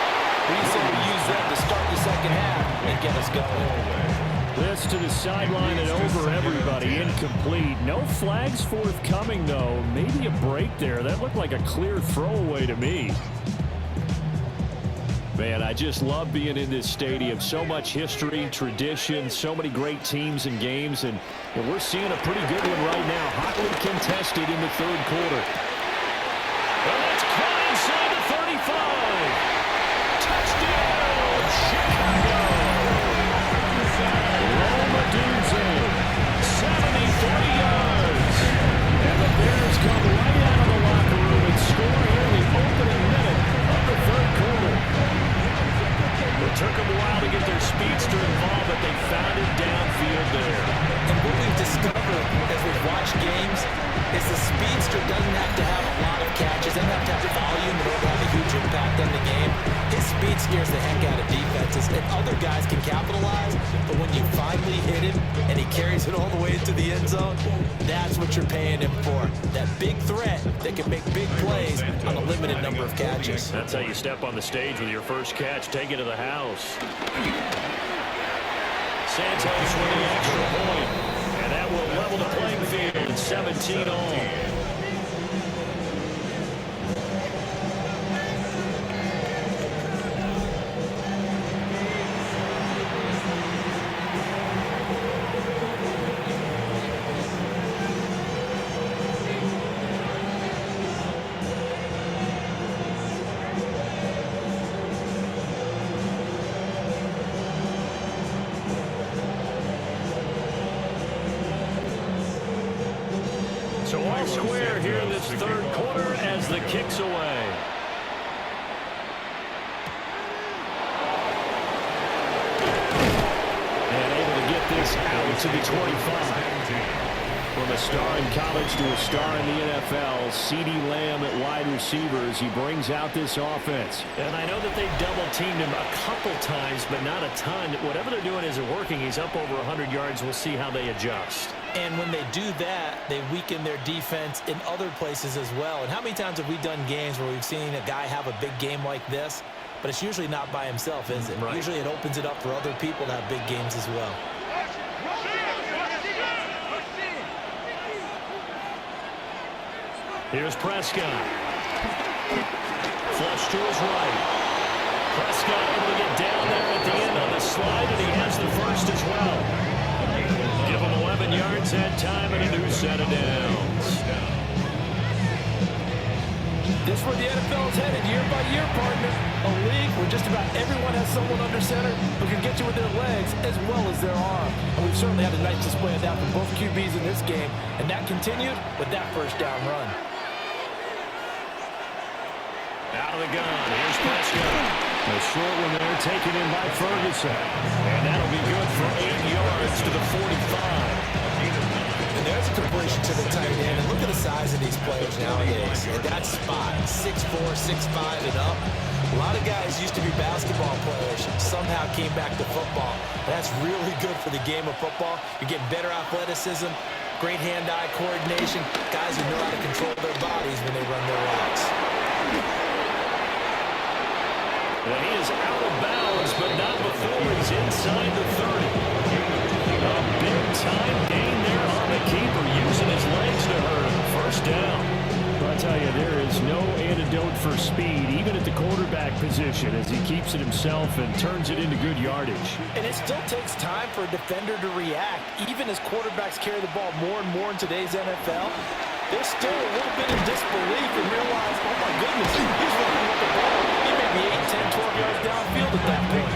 We said we use them to start the second half and get us going. This to the sideline and over everybody. Incomplete. No flags forthcoming, though. Maybe a break there. That looked like a clear throwaway to me. Man, I just love being in this stadium. So much history, tradition, so many great teams and games, and we're seeing a pretty good one right now. Hotly contested in the third quarter. And that's caught inside the 35. Touchdown, Chicago. Roma Dunze, 73 yards. And the Bears come right out of the locker room and score here in the opening minute of the third quarter. It took them a while to get their speedster involved, but they found him downfield there. And what we've discovered as we've watched games is the speedster doesn't have to have a lot of catches, doesn't have to have volume in order to have a huge impact on the game. His speed scares the heck out of defenses, and other guys can capitalize, but when you finally hit him and he carries it all the way into the end zone, that's what you're paying him for. That big threat that can make big plays on a limited number of catches. That's how you step on the stage with your first catch. Take it to the house. Santos with the extra point, and that will level the playing field at 17 all. So all square here in this third quarter as the kick's away. And able to get this out to the 25. From a star in college to a star in the NFL, CeeDee Lamb at wide receivers. He brings out this offense. And I know that they double-teamed him a couple times, but not a ton. Whatever they're doing isn't working. He's up over 100 yards. We'll see how they adjust. And when they do that, they weaken their defense in other places as well. And how many times have we done games where we've seen a guy have a big game like this? But it's usually not by himself, is it? Right. Usually it opens it up for other people to have big games as well. Here's Prescott. Flush to his right. Prescott able to get down there at the end on the slide, and he has the first as well. Give him 11 yards that time and a new set of downs. This is where the NFL is headed year by year, partner. A league where just about everyone has someone under center who can get you with their legs as well as their arm. And we've certainly had a nice display of that from both QBs in this game, and that continued with that first down run. Out of the gun, here's Prescott. A short one there taken in by Ferguson. And that'll be good for 8 yards to the 45. And there's a completion to the tight end. And look at the size of these players nowadays. And that spot, 6'4", 6'5", and up. A lot of guys used to be basketball players, somehow came back to football. That's really good for the game of football. You're getting better athleticism, great hand-eye coordination, guys who know how to control their bodies when they run their routes. Well, he is out of bounds, but not before he's inside the 30. A big-time gain there on the keeper, using his legs to hurt him. First down. I'll tell you, there is no antidote for speed, even at the quarterback position, as he keeps it himself and turns it into good yardage. And it still takes time for a defender to react. Even as quarterbacks carry the ball more and more in today's NFL, they're still a little bit in disbelief and realize, oh my goodness, he's running with the ball. He may be 8, 10, 12 yards downfield at that point.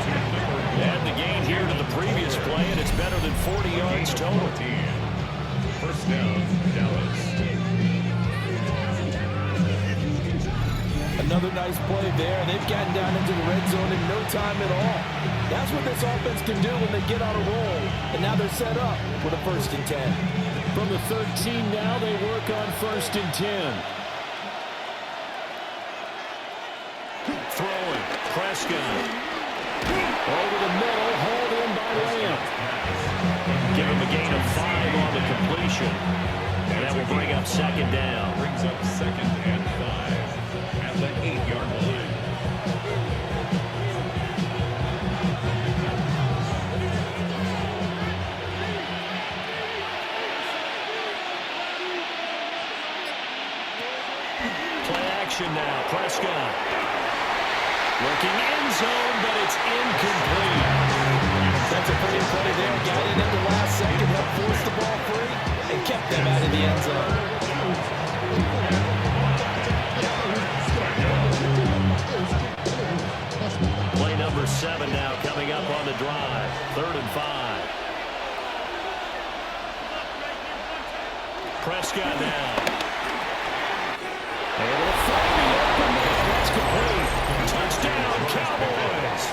And the gain here to the previous play, and it's better than 40 yards total. First down, Dallas. Another nice play there. They've gotten down into the red zone in no time at all. That's what this offense can do when they get on a roll. And now they're set up with a 1st and 10. From the 13 now, they work on 1st and 10. Throwing, Prescott. Over the middle, hauled in by Lamb. Give him a gain of 5 on the completion. And that will bring up 2nd down. Brings up 2nd and 5 at the 8-yard line. formation now. Prescott. Looking end zone, but it's incomplete. That's a pretty play there. Got it in the last second, helped force the ball free, and kept them out of the end zone. Play number 7 now coming up on the drive. 3rd and 5. Prescott now. Able to find the open man. That's complete. Touchdown, Cowboys.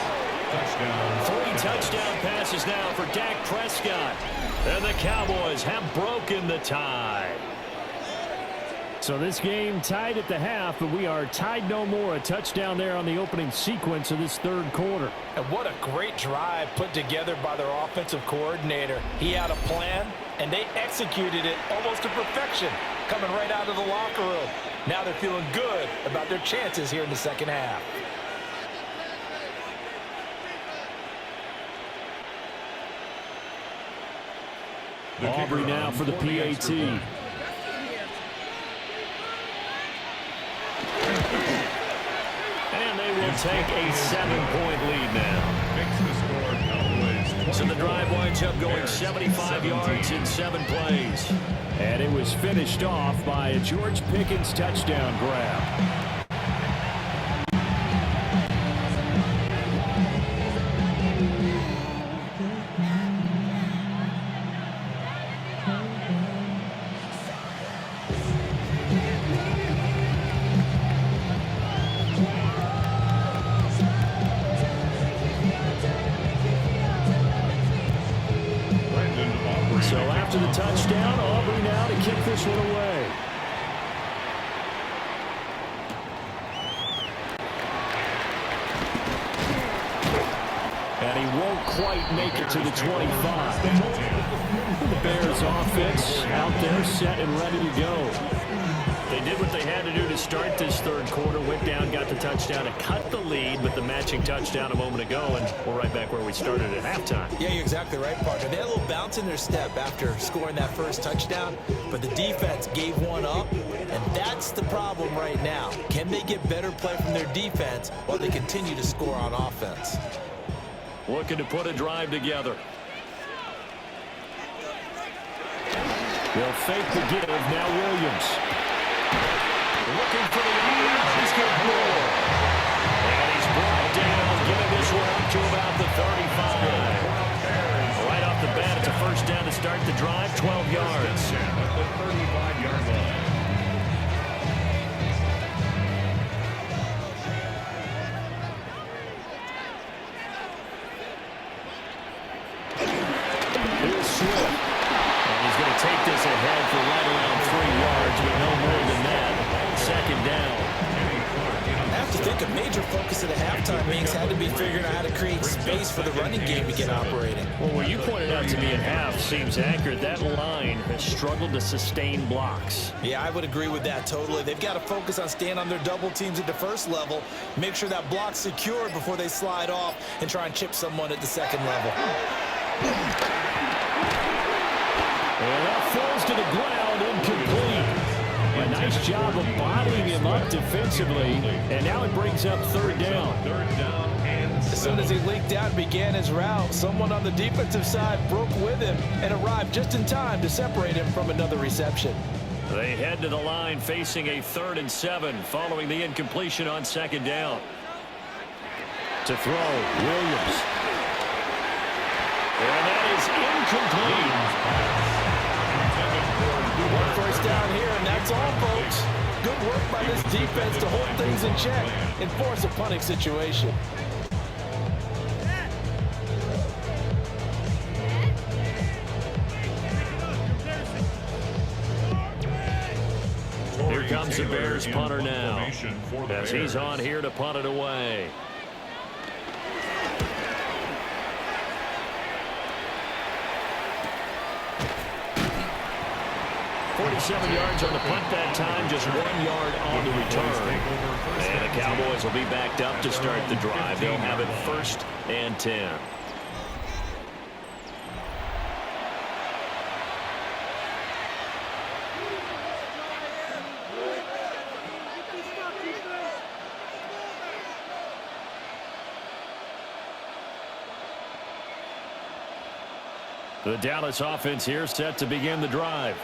Touchdown. 3 touchdown passes now for Dak Prescott. And the Cowboys have broken the tie. So this game tied at the half, but we are tied no more. A touchdown there on the opening sequence of this 3rd quarter. And what a great drive put together by their offensive coordinator. He had a plan, and they executed it almost to perfection, coming right out of the locker room. Now they're feeling good about their chances here in the second half. Aubrey now for the PAT. And they will take a 7-point lead now. So the drive winds up going 75 yards in 7 plays. And it was finished off by a George Pickens touchdown grab. So after the touchdown, Aubrey now to kick this one away. And he won't quite make it to the 25. The Bears offense out there set and ready to go. They did what they had to do to start this 3rd quarter. Went down, got the touchdown to cut the lead with the matching touchdown a moment ago, and we're right back where we started at halftime. Yeah, you're exactly right, partner. They had a little bounce in their step after scoring that first touchdown, but the defense gave one up, and that's the problem right now. Can they get better play from their defense while they continue to score on offense? Looking to put a drive together. They'll fake the give. Now Williams. Looking for the lead. He's got more. And he's brought down, getting this one up to about the 35. Right off the bat, it's a first down to start the drive, 12 yards. At the 35-yard line. Here's Swift. And he's going to take this ahead for right around 3 yards, but no more than that. 2nd down. I have to think a major focus of the halftime meetings had to be figuring out how to create space for the running game to get operating. Well, what you pointed out to me at half seems accurate. That line has struggled to sustain blocks. Yeah, I would agree with that totally. They've got to focus on staying on their double teams at the first level, make sure that block's secured before they slide off and try and chip someone at the 2nd level. And that falls to the ground, incomplete. A nice job of bodying him up defensively, and now it brings up 3rd down. As soon as he leaked out and began his route, someone on the defensive side broke with him and arrived just in time to separate him from another reception. They head to the line facing a 3rd and 7 following the incompletion on 2nd down. To throw, Williams. And that is incomplete. One first down here, and that's all, folks. Good work by this defense to hold things in check and force a punting situation. Here comes the Bears punter now, as he's on here to punt it away. .47 yards on the punt that time, just 1 yard on the return. And the Cowboys will be backed up to start the drive. They'll have it 1st and 10. The Dallas offense here set to begin the drive.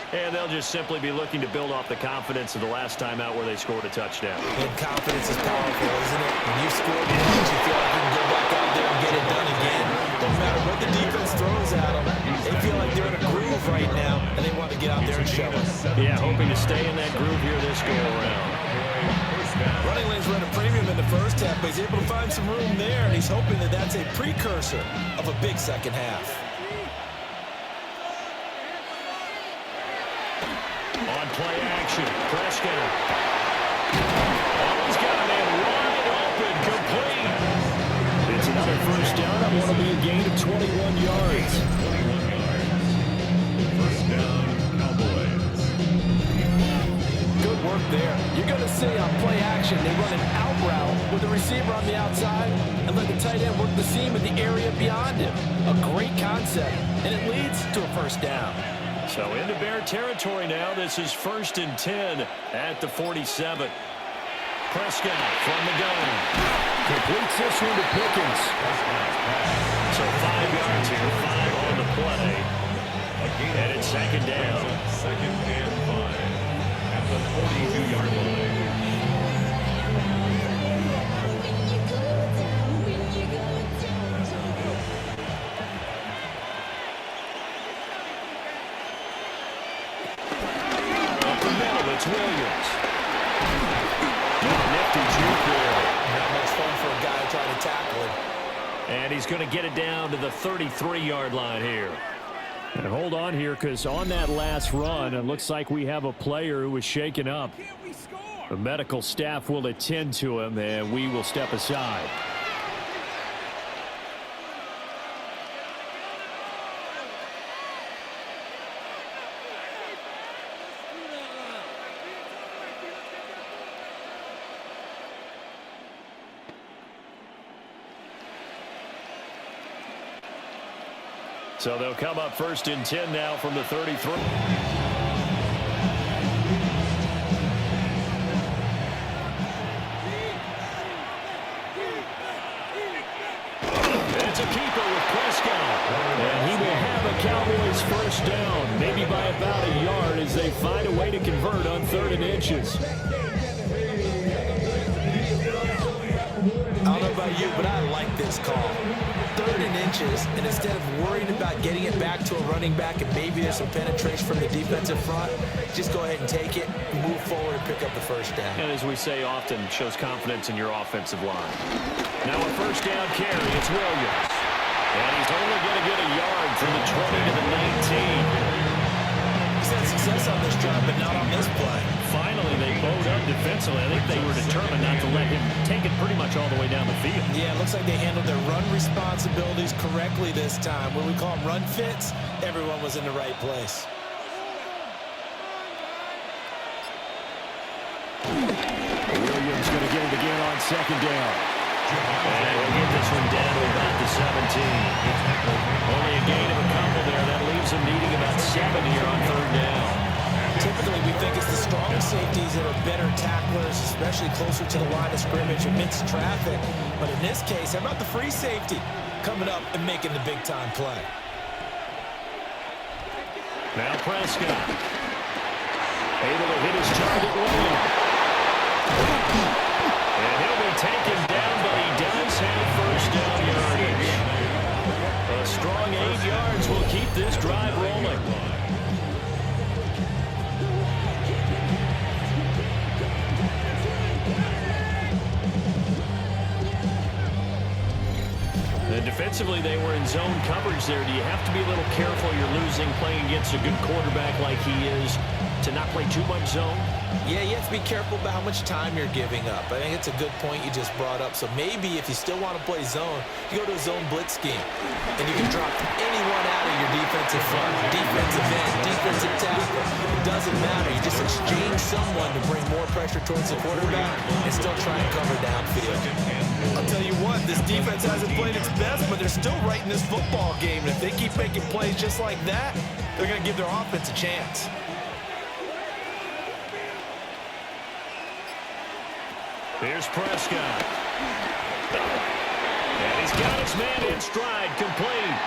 And they'll just simply be looking to build off the confidence of the last time out where they scored a touchdown. And confidence is powerful, isn't it? When you score once, you feel like you can go back out there and get it done again. No matter what the defense throws at them, they feel like they're in a groove right now, and they want to get out there and show it. Yeah, hoping to stay in that groove here this go-around. Running lanes run a premium in the first half, but he's able to find some room there, and he's hoping that that's a precursor of a big second half. On play action, Prescott. Oh, he's got a man wide open, complete. It's another first down. That will be a gain of 21 yards. First down, Cowboys. Good work there. You're going to see on play action, they run an out route with the receiver on the outside and let the tight end work the seam in the area beyond him. A great concept, and it leads to a first down. So into Bear territory now. This is 1st and 10 at the 47. Prescott from the gun. Completes this one to Pickens. So 5 yards here, 5 on the play. And it's second down. Second and 5 at the 42-yard line. It's Williams. Nifty juke there. Not much fun for a guy trying to tackle it. And he's going to get it down to the 33-yard line here. And hold on here, because on that last run, it looks like we have a player who was shaken up. The medical staff will attend to him, and we will step aside. So they'll come up 1st and 10 now from the 33. It's a keeper with Prescott. And he will have a Cowboys first down, maybe by about a yard as they find a way to convert on 3rd and inches. I don't know about you, but I like this call. 3rd and inches, and instead of worrying about getting it back to a running back and maybe there's some penetration from the defensive front, just go ahead and take it, move forward, and pick up the first down. And as we say often, shows confidence in your offensive line. Now a first down carry, it's Williams. And he's only going to get a yard from the 20 to the 19. He's had success on this drive, but not on this play. Finally, they bowed up defensively. I think they were determined not to let him take it pretty much all the way down the field. Yeah, it looks like they handled their run responsibilities correctly this time. When we call them run fits, everyone was in the right place. Williams going to get it again on 2nd down. And he'll get this one down to about the 17. Only a gain of a couple there. That leaves him needing about 7 here on 3rd down. Typically, we think it's the strong safeties that are better tacklers, especially closer to the line of scrimmage amidst traffic. But in this case, how about the free safety coming up and making the big-time play? Now Prescott. Able to hit his target, Williams. And he'll be taken down, but he does have first down yardage. A strong 8 yards will keep this drive rolling. And defensively, they were in zone coverage there. Do you have to be a little careful? You're losing playing against a good quarterback like he is to not play too much zone? Yeah, you have to be careful about how much time you're giving up. I think it's a good point you just brought up. So maybe if you still want to play zone, you go to a zone blitz scheme. And you can drop anyone out of your defensive front, defensive end, defensive tackle. It doesn't matter. You just exchange someone to bring more pressure towards the quarterback and still try and cover downfield. I'll tell you what, this defense hasn't played its best, but they're still right in this football game. And if they keep making plays just like that, they're going to give their offense a chance. Here's Prescott. And he's got his man in stride, complete.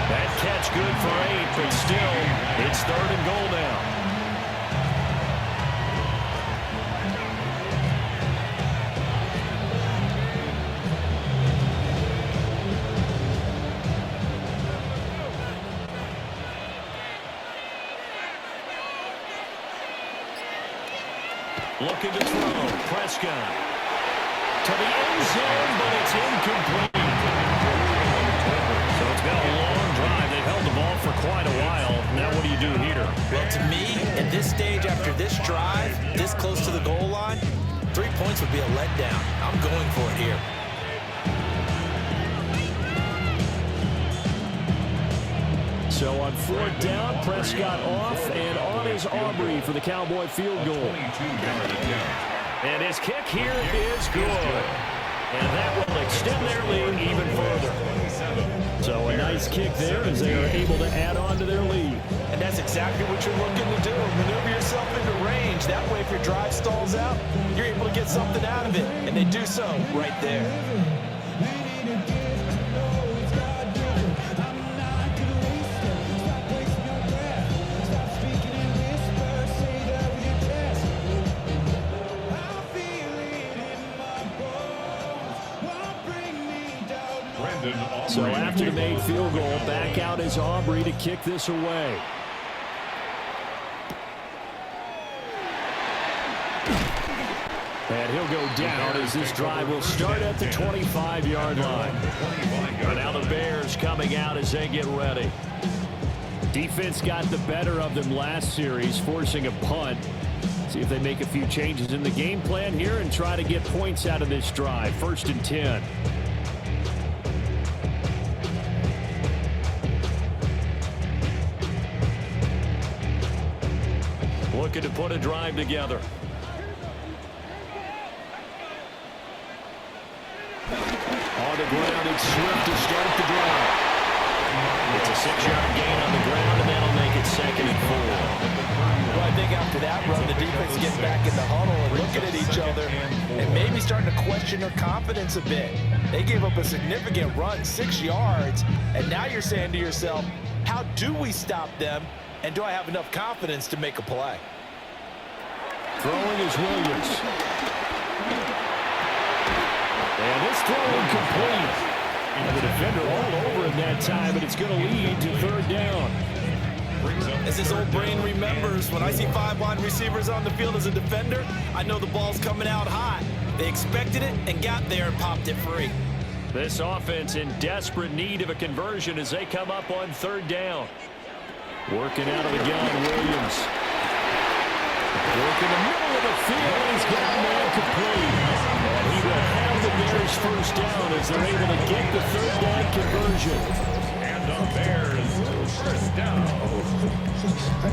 That catch good for 8, but still, it's 3rd and goal now. Looking to throw. Prescott to the end zone, but it's incomplete. So it's been a long drive. They've held the ball for quite a while. Now what do you do here? Well, to me, at this stage after this drive, this close to the goal line, 3 points would be a letdown. I'm going for it here. So on 4th down, Prescott off, and on is Aubrey for the Cowboy field goal. And his kick here is good. And that will extend their lead even further. So a nice kick there as they are able to add on to their lead. And that's exactly what you're looking to do. Maneuver yourself into range. That way, if your drive stalls out, you're able to get something out of it. And they do so right there. So after the made field goal, back out is Aubrey to kick this away. And he'll go down as this drive will start at the 25-yard line. And now the Bears coming out as they get ready. Defense got the better of them last series, forcing a punt. See if they make a few changes in the game plan here and try to get points out of this drive. 1st and 10. Looking to put a drive together. On the ground, it's Swift to start the drive. It's a 6-yard gain on the ground, and that'll make it 2nd and 4. Well, I think after that run, the defense gets back in the huddle and looking at each other and maybe starting to question their confidence a bit. They gave up a significant run, 6 yards, and now you're saying to yourself, how do we stop them, and do I have enough confidence to make a play? Throwing is Williams. And this throw incomplete. And the defender all over him that time, but it's going to lead to 3rd down. As his old brain remembers, when I see 5 wide receivers on the field as a defender, I know the ball's coming out hot. They expected it and got there and popped it free. This offense in desperate need of a conversion as they come up on 3rd down. Working out of the gun, Williams. Work in the middle of the field, he's got a man complete. And he will have the Bears 1st down as they're able to get the 3rd down conversion. And the Bears 1st down.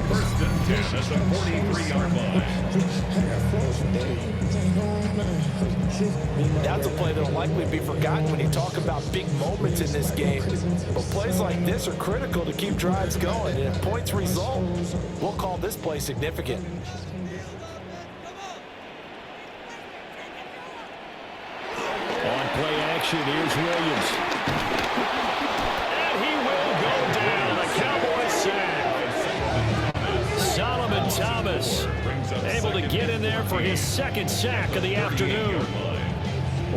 1st and 10 at the 43-yard line. That's a play that will likely be forgotten when you talk about big moments in this game. But plays like this are critical to keep drives going. And if points result, we'll call this play significant. Play action, here's Williams. And he will go down. The Cowboys sack. Solomon Thomas able to get in there for his 2nd sack of the afternoon.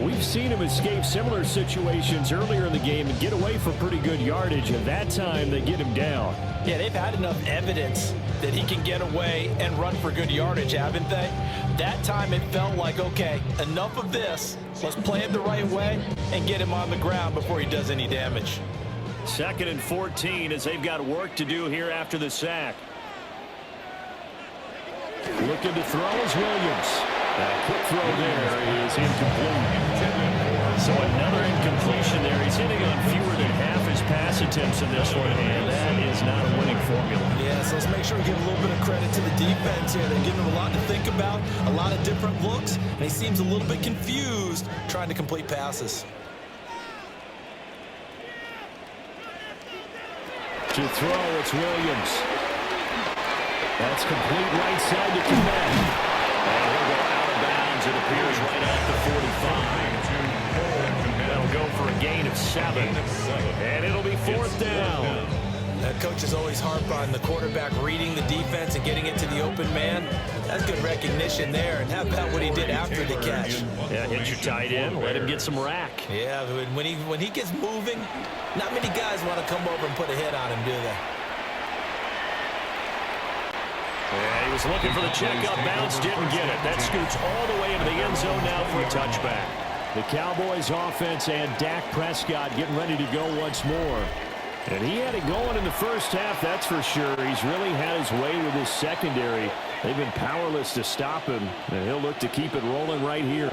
We've seen him escape similar situations earlier in the game and get away for pretty good yardage, and that time they get him down. Yeah, they've had enough evidence that he can get away and run for good yardage, haven't they? That time it felt like, okay, enough of this. Let's play it the right way and get him on the ground before he does any damage. 2nd and 14 as they've got work to do here after the sack. Looking to throw is Williams. That quick throw there is incomplete. So another incompletion there. He's hitting on fewer than half his pass attempts in this one, and that is not a winning formula. Yeah, so let's make sure we give a little bit of credit to the defense here. They're giving him a lot to think about, a lot of different looks, and he seems a little bit confused trying to complete passes. To throw, it's Williams. That's complete right side to Kmet. And he'll go out of bounds. It appears right at the 45. That'll go for 7. And it'll be 4th down. Coaches always harp on the quarterback reading the defense and getting it to the open man. That's good recognition there. And how about what he did after the catch? Yeah, hit your tight end, let him get some rack. Yeah, when he gets moving, not many guys want to come over and put a hit on him, do they? Yeah, he was looking for the check-up bounce, didn't get it. That scoots all the way into the end zone now for a touchback. The Cowboys offense and Dak Prescott getting ready to go once more. And he had it going in the first half, that's for sure. He's really had his way with his secondary. They've been powerless to stop him, and he'll look to keep it rolling right here.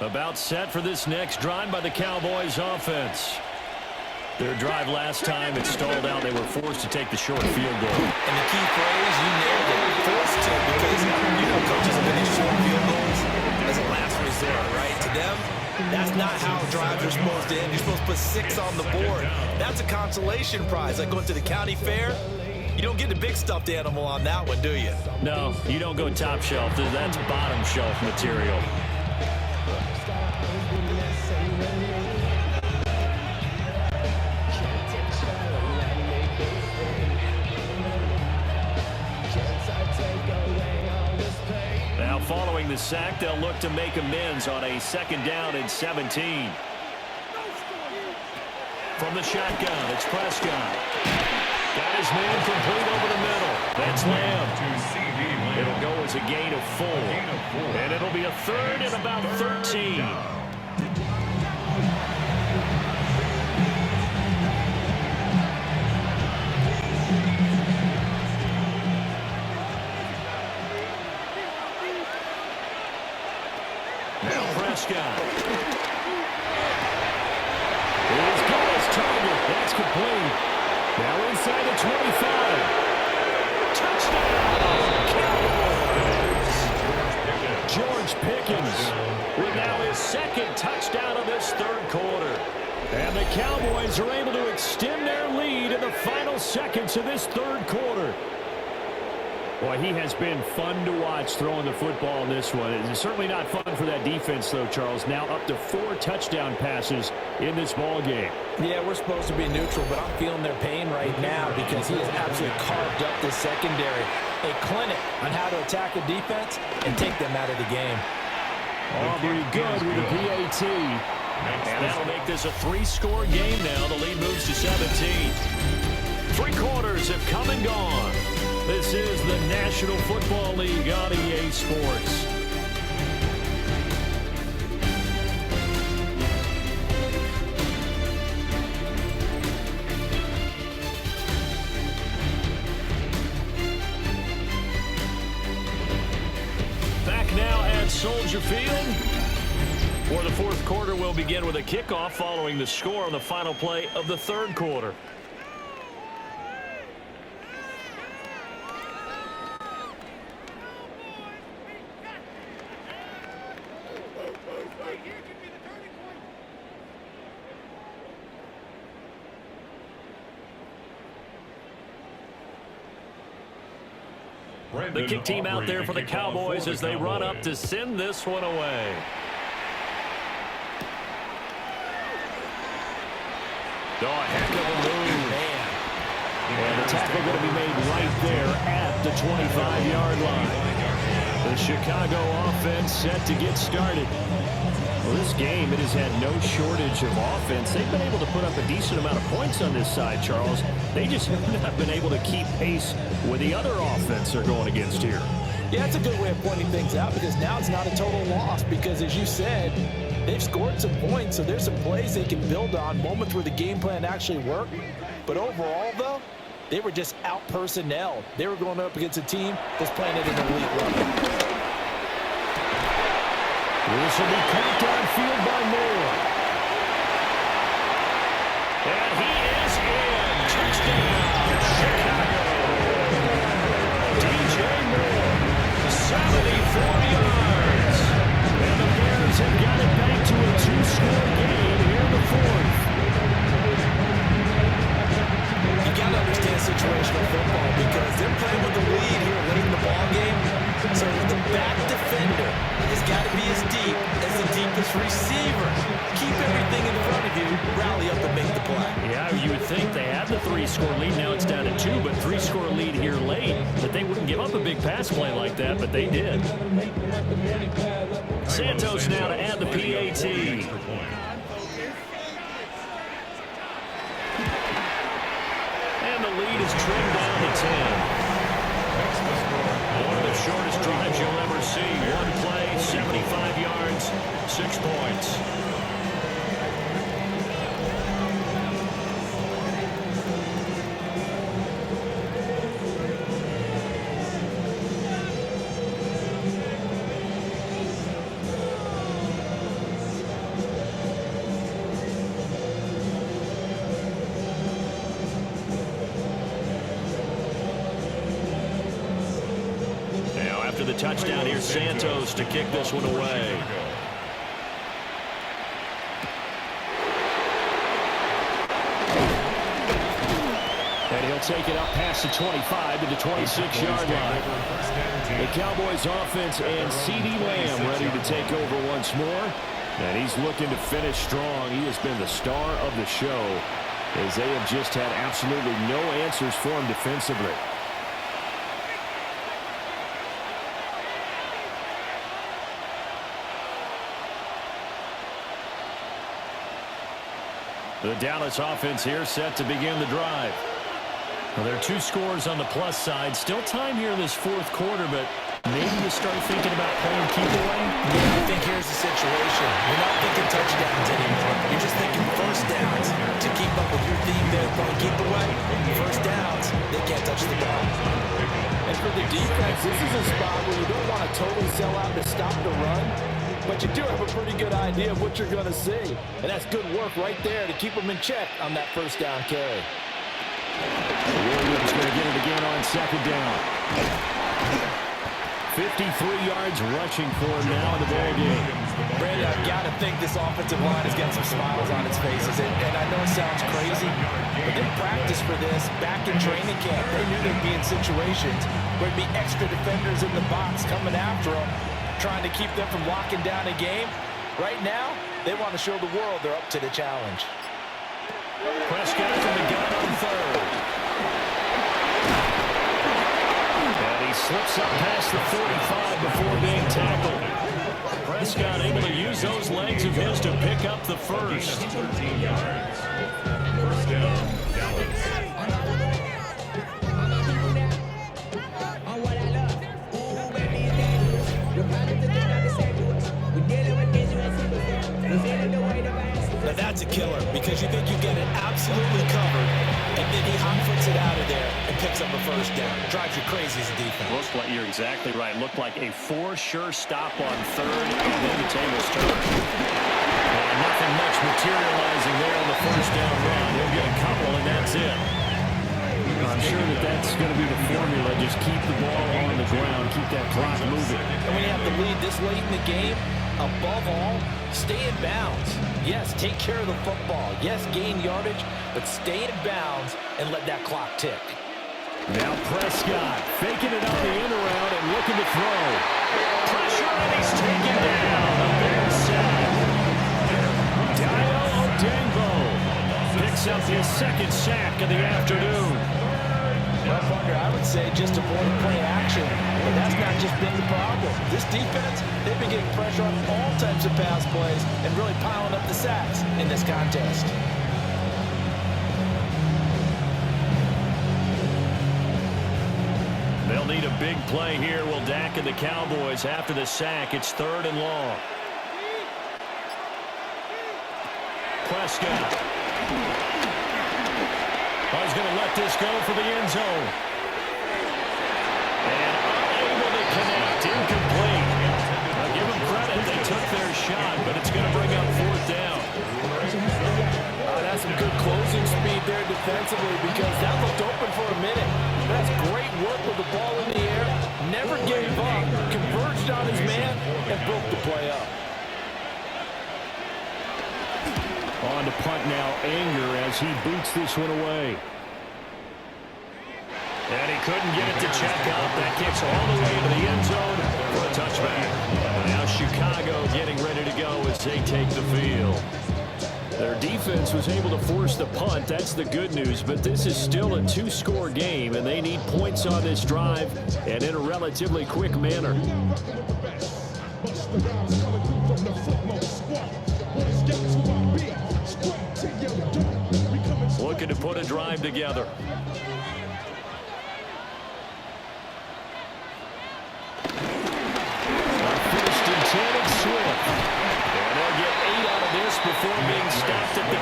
About set for this next drive by the Cowboys offense. Their drive last time, it stalled out. They were forced to take the short field goal. And the key phrase, you nailed it, forced to, because you know coaches have been in short field goals as a last resort, right? To them, that's not how drives are supposed to end. You're supposed to put 6 on the board. That's a consolation prize, like going to the county fair. You don't get the big stuffed animal on that one, do you? No, you don't go top shelf. That's bottom shelf material. Now following the sack, they'll look to make amends on a 2nd down and 17. From the shotgun, it's Prescott. Got his man complete over the middle. That's Lamb. It'll go as a gain of 4. And it'll be a 3rd and about 13. Now Prescott. He's got his target. That's complete. Now inside the 25. Touchdown, Cowboys. George Pickens with now his 2nd touchdown of this 3rd quarter. And the Cowboys are able to extend their lead in the final seconds of this 3rd quarter. Boy, he has been fun to watch throwing the football in this one. It's certainly not fun for that defense, though, Charles. Now up to 4 touchdown passes in this ball game. Yeah, we're supposed to be neutral, but I'm feeling their pain right now because he has absolutely carved up this secondary. A clinic on how to attack a defense and take them out of the game. Aubrey good with the PAT. And that'll make this a 3-score game now. The lead moves to 17. 3 quarters have come and gone. This is the National Football League on EA Sports. Back now at Soldier Field, where the 4th quarter will begin with a kickoff following the score on the final play of the 3rd quarter. The kick team out there for the Cowboys as they run up to send this one away. Oh, a heck of a move. And the tackle going to be made right there at the 25-yard line. The Chicago offense set to get started. Well, this game, it has had no shortage of offense. They've been able to put up a decent amount of points on this side, Charles. They just have not been able to keep pace with the other offense they're going against here. Yeah, that's a good way of pointing things out because now it's not a total loss because, as you said, they've scored some points, so there's some plays they can build on, moments where the game plan actually worked. But overall, though, they were just out-personnel. They were going up against a team that's playing at an elite level. This will be caught downfield by Moore. And he is in. Touchdown, Chicago. DJ Moore, 74 yards. And the Bears have got it back to a 2-score game here in the 4th. You got to understand situational football because they're playing with the lead here late in the ball game. So with the back that defender has got to be as deep as the deepest receiver. Keep everything in front of you, rally up and make the play. Yeah, you would think they had the 3-score lead. Now it's down to 2, but 3-score lead here late. That they wouldn't give up a big pass play like that, but they did. Santos now to add the PAT. And the lead is trimmed down to 10. One of the shortest drives you'll ever see. One play, 75 yards, 6 points. The touchdown here, Santos to kick this one away. And he'll take it up past the 25 to the 26-yard line. The Cowboys offense and CeeDee Lamb ready to take over once more. And he's looking to finish strong. He has been the star of the show as they have just had absolutely no answers for him defensively. The Dallas offense here set to begin the drive. Well, there are 2 scores on the plus side. Still time here in this 4th quarter, but maybe you start thinking about playing keep away. Yeah, I think here's the situation. You're not thinking touchdowns anymore. You're just thinking first downs to keep up with your theme there, playing keep away. First downs, they can't touch the ball. And for the defense, this is a spot where you don't want to totally sell out to stop the run, but you do have a pretty good idea of what you're going to see. And that's good work right there to keep them in check on that first down carry. Williams going to get it again on 2nd down. 53 yards rushing for him now in the ball game. Brandon, I've got to think this offensive line has got some smiles on its faces. And I know it sounds crazy, but they practiced for this back in training camp. They knew they'd be in situations where there'd be extra defenders in the box coming after them, trying to keep them from locking down a game. Right now, they want to show the world they're up to the challenge. Prescott from the gun on 3rd. And he slips up past the 45 before being tackled. Prescott able to use those legs of his to pick up the first. 13 yards. First down, Dallas. Now that's a killer because you think you've got it absolutely covered, and then he hot-foots it out of there and picks up a first down. Drives you crazy as a defense. Looks like you're exactly right. Looked like a 4-sure stop on 3rd, and then the tables turn. And nothing much materializing there on the first down run. He'll get a couple, and that's it. I'm sure that that's going to be the formula. Just keep the ball on the ground, keep that clock moving. And when you have the lead this late in the game, above all, stay in bounds. Yes, take care of the football. Yes, gain yardage, but stay in bounds and let that clock tick. Now Prescott faking it on the end around and looking to throw. Pressure, and he's taken down. A big sack. Dio Odenbo picks up his 2nd sack of the afternoon. Well, Parker, I would say just avoid play action, but that's not just been the problem. This defense, they've been getting pressure on all types of pass plays and really piling up the sacks in this contest. They'll need a big play here. Will Dak and the Cowboys after the sack. It's 3rd and long. Prescott. He's going to let this go for the end zone. And unable to connect. Incomplete. I'll give them credit. They took their shot, but it's going to bring up 4th down. That's some good closing speed there defensively because that looked open for a minute. That's great work with the ball in the air. Never gave up. Converged on his man and broke the play up. On to punt now, Anger, as he boots this one away. And he couldn't get it to check out. That kicks all the way into the end zone for for a touchback. Now Chicago getting ready to go as they take the field. Their defense was able to force the punt. That's the good news. But this is still a two-score game, and they need points on this drive and in a relatively quick manner. Looking to put a drive together. First and 10 and Swift. And they'll get 8 out of this before being stopped at the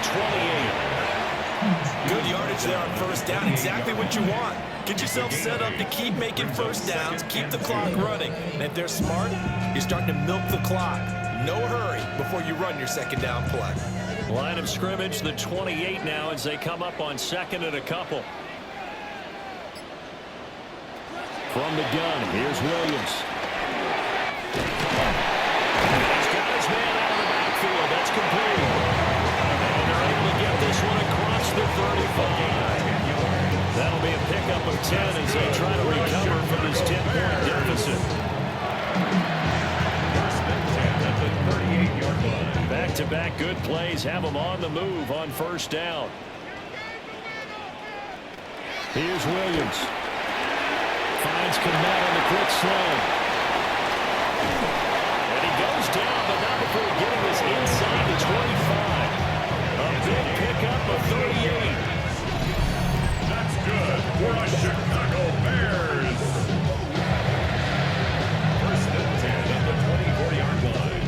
28. Good yardage there on first down. Exactly what you want. Get yourself set up to keep making first downs, keep the clock running. And if they're smart, you're starting to milk the clock. No hurry before you run your second down play. Line of scrimmage, the 28 now as they come up on second and a couple. From the gun, here's Williams. He's got his man out of the backfield. That's complete. And they're able to get this one across the 35. That'll be a pickup of 10 as they try to recover from this 10-point deficit. Back-to-back good plays have them on the move on first down. Here's Williams. Finds Kmet on the quick slant. And he goes down, but not before getting this inside the 25. A big pickup of 38. That's good for the Chicago Bears. First and 10 at the 24-yard line.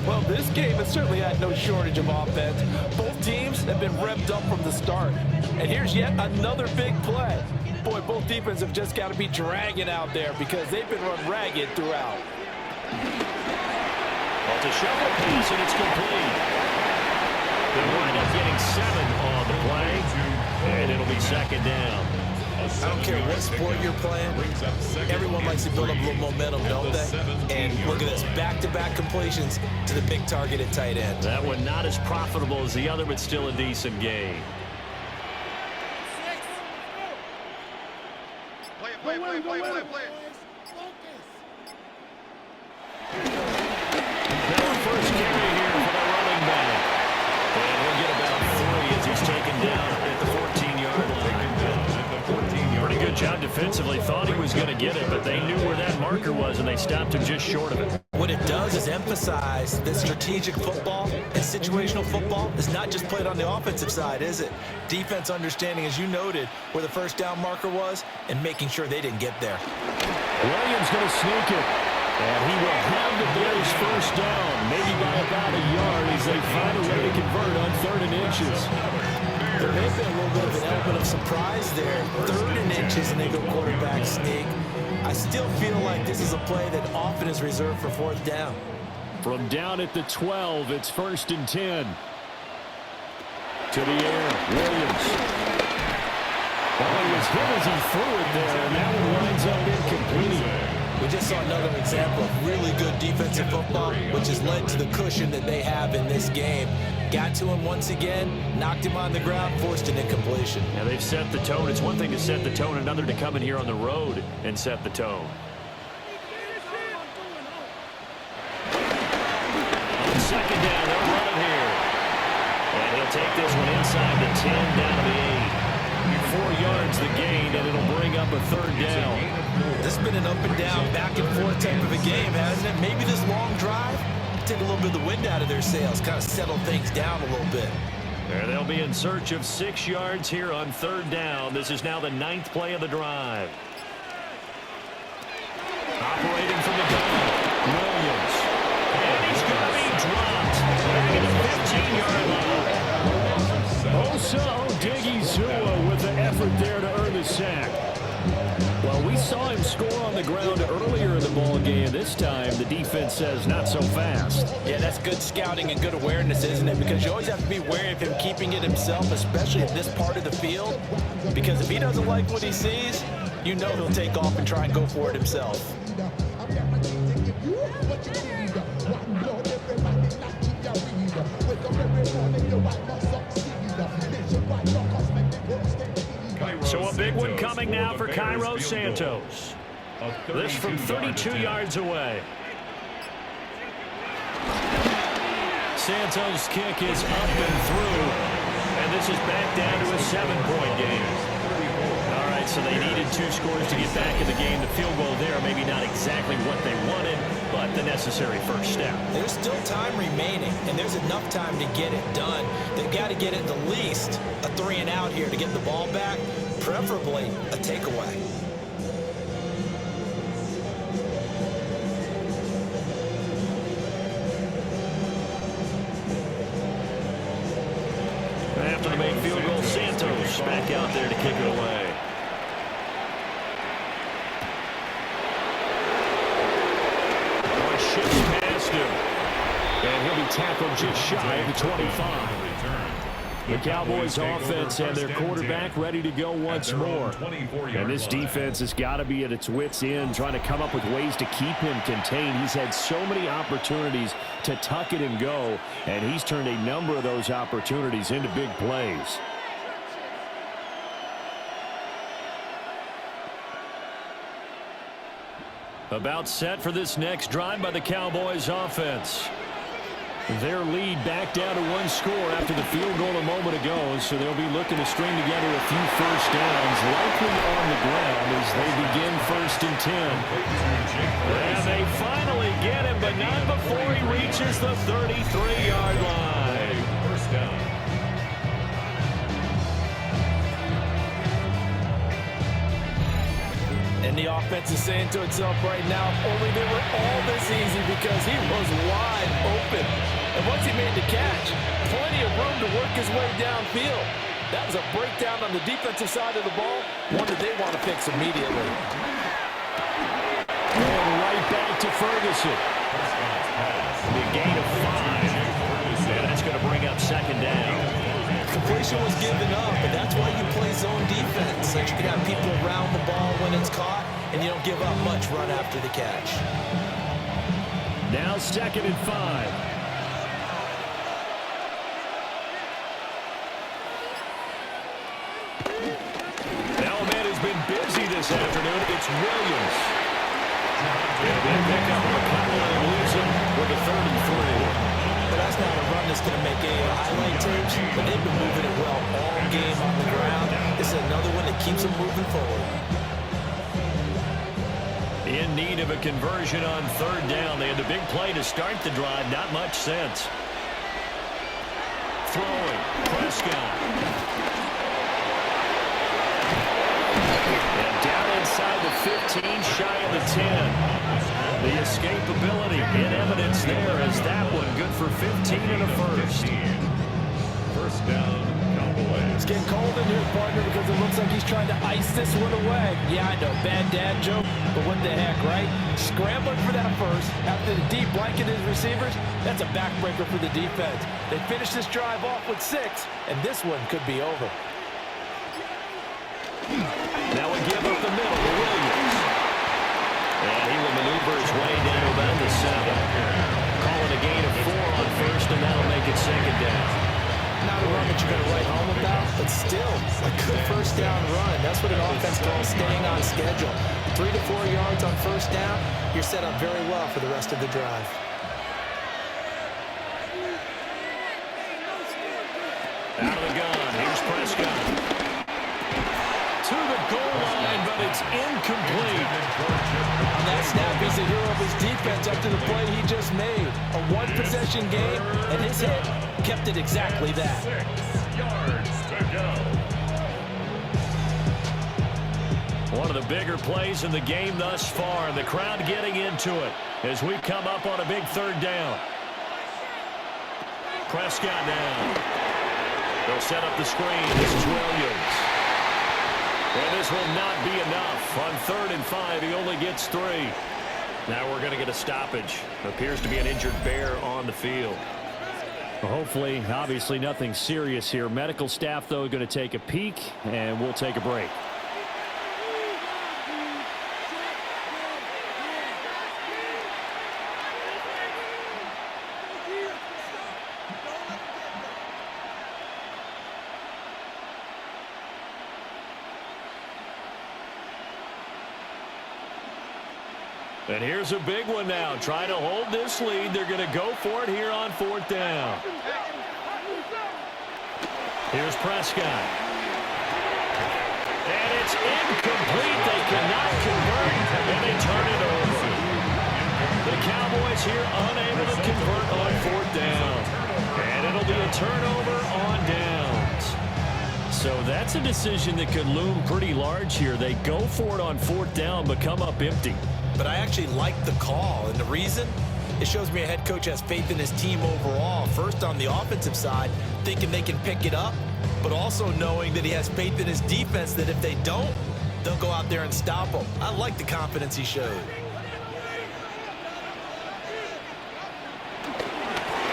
Well, this game has certainly had no shortage of offense. Both teams have been revved up from the start. And here's yet another big play. Boy, both defenses have just got to be dragging out there because they've been run ragged throughout. Well, to shovel piece, and it's complete. They'll wind up getting 7 on the play, and it'll be second down. I don't care what sport you're playing. Everyone likes to build up a little momentum, don't they? And look at this, back-to-back completions to the big target at tight end. That one not as profitable as the other, but still a decent game. Play. First carry here for the running back. And he'll get about 3 as he's taken down at the 14-yard line. Pretty good job defensively. Thought he was going to get it, but they knew where that marker was, and they stopped him just short of it. What it does is emphasize that strategic football and situational football is not just played on the offensive side, is it? Defense understanding, as you noted, where the first down marker was and making sure they didn't get there. Williams going to sneak it. And he will have the Bears first down, maybe by about a yard as they find a way to convert on 3rd and inches. There may have been a little bit of an element of surprise there. 3rd and inches and they go quarterback sneak. I still feel like this is a play that often is reserved for 4th down. From down at the 12, it's 1st and 10. To the air, Williams. Well, he was hit as he threw it there, and that one winds up incomplete. We just saw another example of really good defensive football, which has led to the cushion that they have in this game. Got to him once again, knocked him on the ground, forced an incompletion. Now they've set the tone. It's one thing to set the tone, another to come in here on the road and set the tone. On second down, they'll run it here. And he'll take this one inside the 10, down to the 8. 4 yards the gain, and it'll bring up a 3rd down. This has been an up and down, back and forth type of a game, hasn't it? Maybe this long drive take a little bit of the wind out of their sails, kind of settle things down a little bit. There they'll be in search of 6 yards here on 3rd down. This is now the 9th play of the drive. Operating from the gun, Williams. And he's going to be dropped back at the 15-yard line. Osa Odighizuwa with the effort there to earn the sack. Well, we saw him score on the ground earlier in the ball game. This time, the defense says not so fast. Yeah, that's good scouting and good awareness, isn't it? Because you always have to be wary of him keeping it himself, especially in this part of the field. Because if he doesn't like what he sees, you know he'll take off and try and go for it himself. So a big one coming now for Cairo Santos. This from 32 yards away. Santos' kick is up and through, and this is back down to a 7-point game. All right, so they needed 2 scores to get back in the game. The field goal there, maybe not exactly what they wanted, but the necessary first step. There's still time remaining, and there's enough time to get it done. They've got to get at the least a 3-and-out here to get the ball back, preferably a takeaway. After the main field goal, Santos back out there to kick it away. Shifts past him. And he'll be tackled just shy of the 25. The Cowboys offense and their quarterback ready to go once more. And this defense has got to be at its wits' end, trying to come up with ways to keep him contained. He's had so many opportunities to tuck it and go, and he's turned a number of those opportunities into big plays. About set for this next drive by the Cowboys offense. Their lead back down to 1 score after the field goal a moment ago, so they'll be looking to string together a few first downs, likely on the ground as they begin 1st and 10. And they finally get him, but not before he reaches the 33-yard line. First down. And the offense is saying to itself right now, if only they were all this easy, because he was wide open. And once he made the catch, plenty of room to work his way downfield. That was a breakdown on the defensive side of the ball, one that they want to fix immediately. And right back to Ferguson. The gain of 5. And that's going to bring up 2nd down. Completion was given up, and that's why you play zone defense. So you can have people around the ball when it's caught, and you don't give up much run after the catch. Now 2nd and 5. Element has been busy this afternoon. It's Williams. And they pick up McConnell and lose him with a 3rd and 3. But that's not a run that's going to make any highlight tapes, but they've been moving it well all game on the ground. This is another one that keeps them moving forward. In need of a conversion on 3rd down. They had the big play to start the drive. Not much sense. Throwing. Prescott. And down inside the 15, shy of the 10. The escapability in evidence there as that one good for 15 and a first. First down, Cowboys. It's getting cold in here, partner, because it looks like he's trying to ice this one away. Yeah, I know, bad dad joke, but what the heck, right? Scrambling for that first after the deep blanket his receivers. That's a backbreaker for the defense. They finish this drive off with 6, and this one could be over. Now we give up the middle to Williams. And he will maneuver his way down to about the 7. Calling a gain of 4 on 1st, and that'll make it 2nd down. Not a run that you're going to write home about, but still a good first down run. That's what an offense calls staying on schedule. 3 to 4 yards on first down, you're set up very well for the rest of the drive. Out of the gun, here's Prescott. To the goal line, but it's incomplete. On that snap, he's the hero of his defense after the play he just made. A one-possession game, and his hit kept it exactly that. 6 yards to go. One of the bigger plays in the game thus far, and the crowd getting into it as we come up on a big 3rd down. Prescott now. They'll set up the screen. This is Williams. And this will not be enough. On 3rd and 5, he only gets 3. Now we're going to get a stoppage. Appears to be an injured Bear on the field. Well, hopefully, obviously nothing serious here. Medical staff, though, going to take a peek, and we'll take a break. And here's a big one now. Trying to hold this lead. They're going to go for it here on 4th down. Here's Prescott. And it's incomplete. They cannot convert, and they turn it over. The Cowboys here unable to convert on 4th down. And it'll be a turnover on downs. So that's a decision that could loom pretty large here. They go for it on 4th down, but come up empty. But I actually like the call, and the reason? It shows me a head coach has faith in his team overall. First, on the offensive side, thinking they can pick it up, but also knowing that he has faith in his defense that if they don't, they'll go out there and stop them. I like the confidence he showed.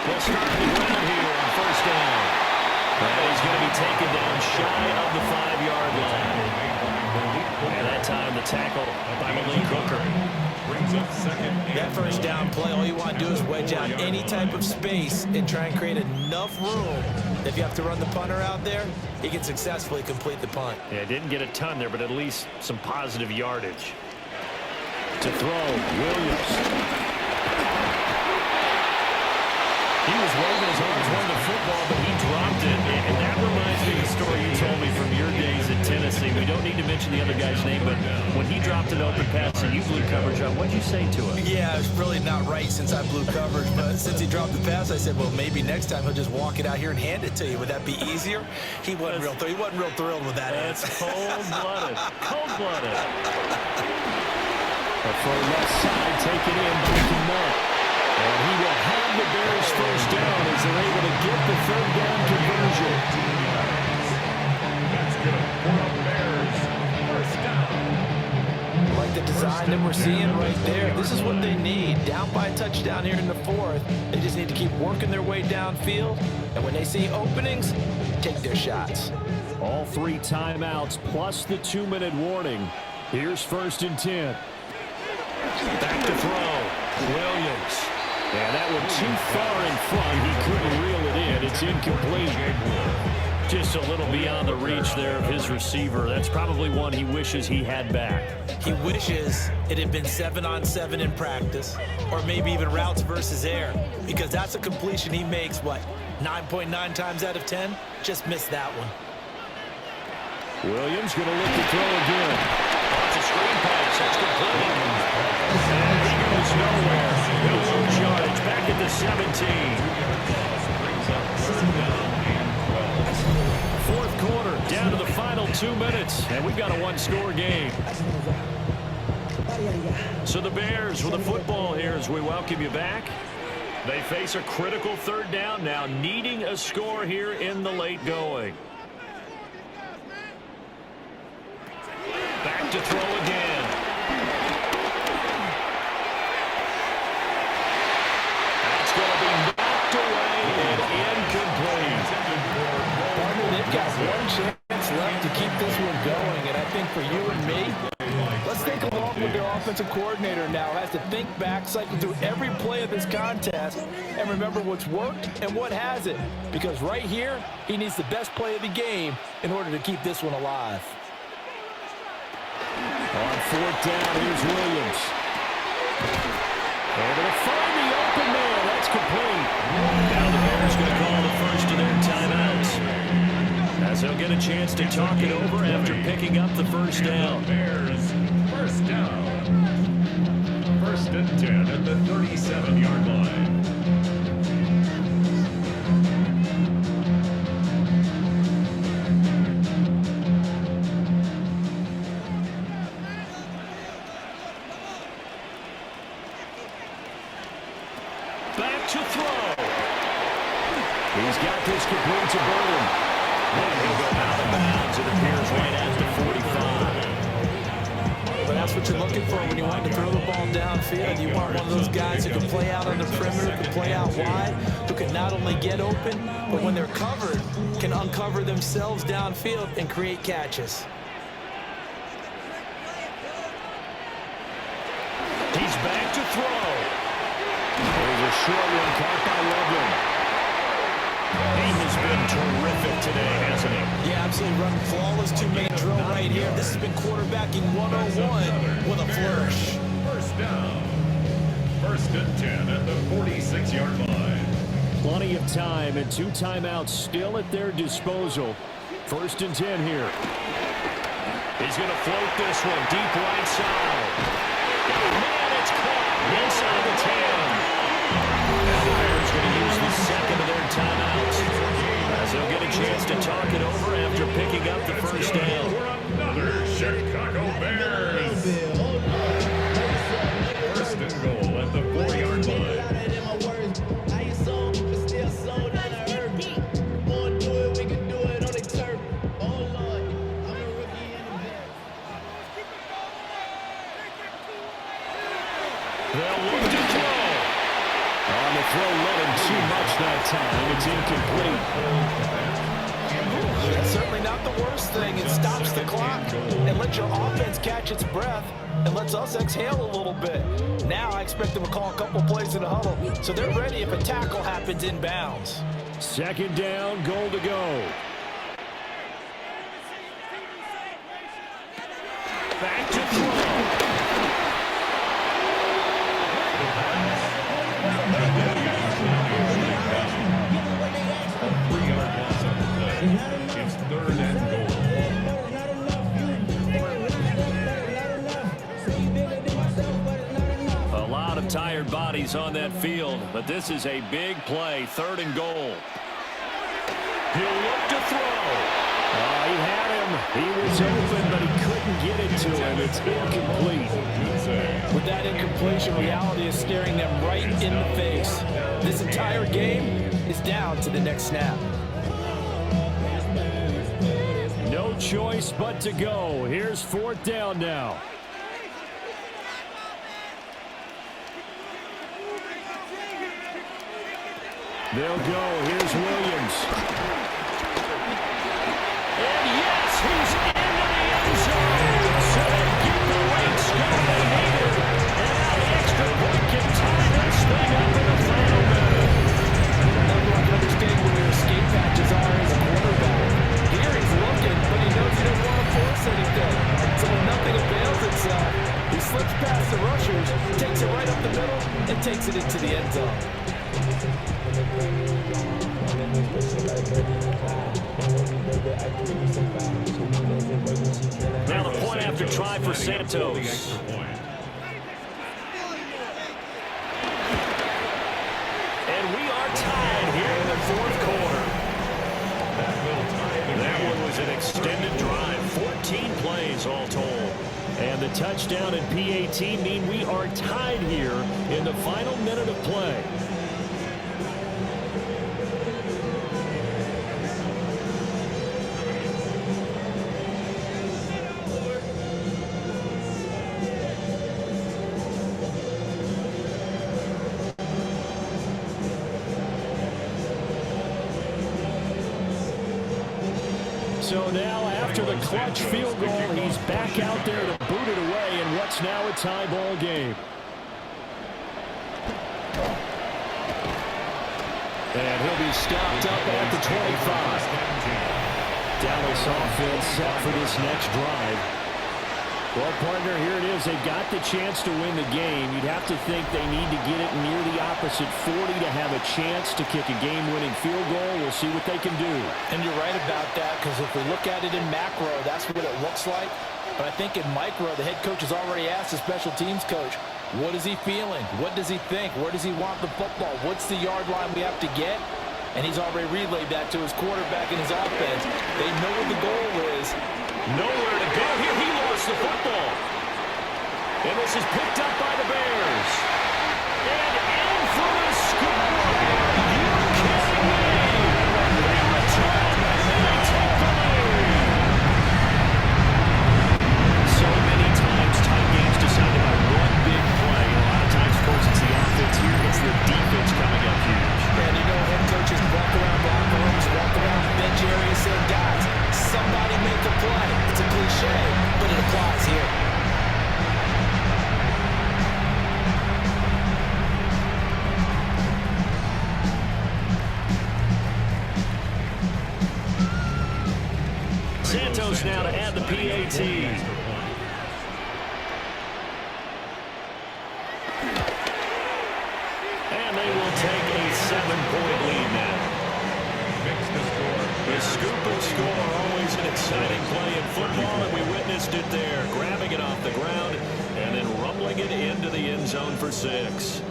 They'll start the ground here on 1st down. And he's going to be taken down shy of the 5-yard line. And that time the tackle by Malik Hooker. That 1st down play, all you want to do is wedge out any type of space and try and create enough room. If you have to run the punter out there, he can successfully complete the punt. Yeah, didn't get a ton there, but at least some positive yardage. To throw, Williams. He was waving his arms on the football, but he dropped it. And that reminds me of the story you told me from your days at Tennessee. We don't need to mention the other guy's name, but when he dropped an open pass and you blew coverage on, what'd you say to him? Yeah, it's really not right since I blew coverage, but since he dropped the pass, I said, well, maybe next time he'll just walk it out here and hand it to you. Would that be easier? He wasn't real thrilled with that. That's cold-blooded. Cold-blooded. For left side, taken in by Kmet. And he will have the Bears 1st down as they're able to get the 3rd down conversion. That's good for the Bears. 1st down. Like the design that we're seeing right there. This is what they need. Down by a touchdown here in the 4th. They just need to keep working their way downfield. And when they see openings, take their shots. All 3 timeouts plus the 2-minute warning. Here's 1st and 10. Back to throw. Williams. And that one too far in front. He couldn't reel it in. It's incomplete. Just a little beyond the reach there of his receiver. That's probably one he wishes he had back. He wishes it had been 7-on-7 in practice, or maybe even routes versus air, because that's a completion he makes, 9.9 times out of 10? Just missed that one. Williams going to look to throw again. It's a screen pass. That's complete. And he goes nowhere. No yardage. Back at the 17. 4th quarter, down to the final 2 minutes, and we've got a 1-score game. So the Bears with the football here as we welcome you back. They face a critical 3rd down now, needing a score here in the late going. Back to throw again. That's going to be knocked away and incomplete. They've got one chance left to keep this one going, and I think for you and me, let's think along with their offensive coordinator now. Has to think back, cycle through every play of this contest, and remember what's worked and what hasn't. Because right here, he needs the best play of the game in order to keep this one alive. On 4th down, here's Williams. And they'll find the open man. That's complete. Now the Bears going to call the first of their timeouts, as they'll get a chance to talk it over after picking up the 1st down. Bears 1st down. 1st and 10 at the 37-yard line. Back to throw. He's got this complete to Burden. And he'll go out of bounds. It appears right at the 45. But that's what you're looking for when you want to throw the ball downfield. You want one of those guys who can play out on the perimeter, can play out wide, who can not only get open, but when they're covered, can uncover themselves downfield and create catches. He's back to throw. There's a short one caught by Loveland. He has been terrific today, hasn't he? Yeah, absolutely. Running flawless 2-minute drill right here. This has been quarterbacking 101 with a flourish. down. First and 10 at the 46-yard line. Plenty of time and 2 timeouts still at their disposal. First and 10 here. He's going to float this one deep right side. Man, it's caught inside the 10. And the Bears going to use the second of their timeouts, as they'll get a chance to talk it over after picking up the first down. For another Chicago Bears. First and goal at the 4-yard line. They'll look to throw. On the throw, let him too much that time. It's incomplete. That's certainly not the worst thing. It stops the clock and lets your offense catch its breath and lets us exhale a little bit. Now I expect them to call a couple plays in the huddle, so they're ready if a tackle happens inbounds. Second down, goal to go. Back to throw. It's third and goal. A lot of tired bodies on that field, but this is a big play. Third and goal. He'll look to throw. He had him. He was open, but he couldn't get it to him. It's incomplete. With that incompletion, reality is staring them right in the face. This entire game is down to the next snap. No choice but to go. Here's fourth down now. They'll go. Here's Williams. And yes, he's into the end zone. So they get the late score they needed. And now the extra point can tie this thing up in the final minute. Never I can understand where your escape patches are as a quarterback. Here he's looking, but he knows he doesn't want to force anything. So when nothing avails itself, he slips past the rushers, takes it right up the middle, and takes it into the end zone. Now the point after try for Santos. And we are tied here in the fourth quarter. That one was an extended drive, 14 plays all told. And the touchdown and PAT mean we are tied here in the final minute of play. So now after the clutch field goal, he's back out there to boot it away in what's now a tie ball game. And he'll be stopped up at the 25. Dallas offense set for this next drive. Well, partner, here it is. They've got the chance to win the game. You'd have to think they need to get it near the opposite 40 to have a chance to kick a game-winning field goal. We'll see what they can do. And you're right about that, because if we look at it in macro, that's what it looks like. But I think in micro, the head coach has already asked the special teams coach, what is he feeling? What does he think? Where does he want the football? What's the yard line we have to get? And he's already relayed that to his quarterback and his offense. They know what the goal is. Nowhere to go here. He lost the football. And this is picked up by the Bears. And in for the score. Are you kidding me? They return. They take the lead. So many times tight games decided by one big play. A lot of times, of course, it's the offense here. It's the defense coming up huge. And you know, head coaches walk around locker rooms, walk around the bench area saying, guys, somebody make a play. It's a cliche, but it applies here. Santos now to add the PAT. scoop and score, always an exciting play in football, and we witnessed it there, grabbing it off the ground and then rumbling it into the end zone for 6.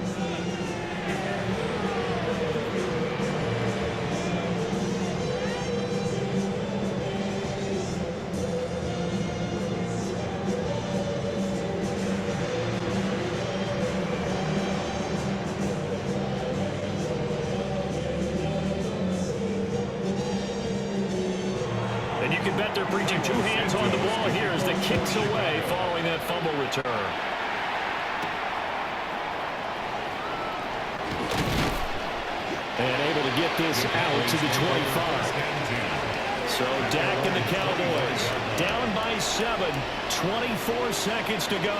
And you can bet they're preaching 2 hands on the ball here as the kick's away following that fumble return. And able to get this out to the 25. So Dak and the Cowboys down by 7, 24 seconds to go.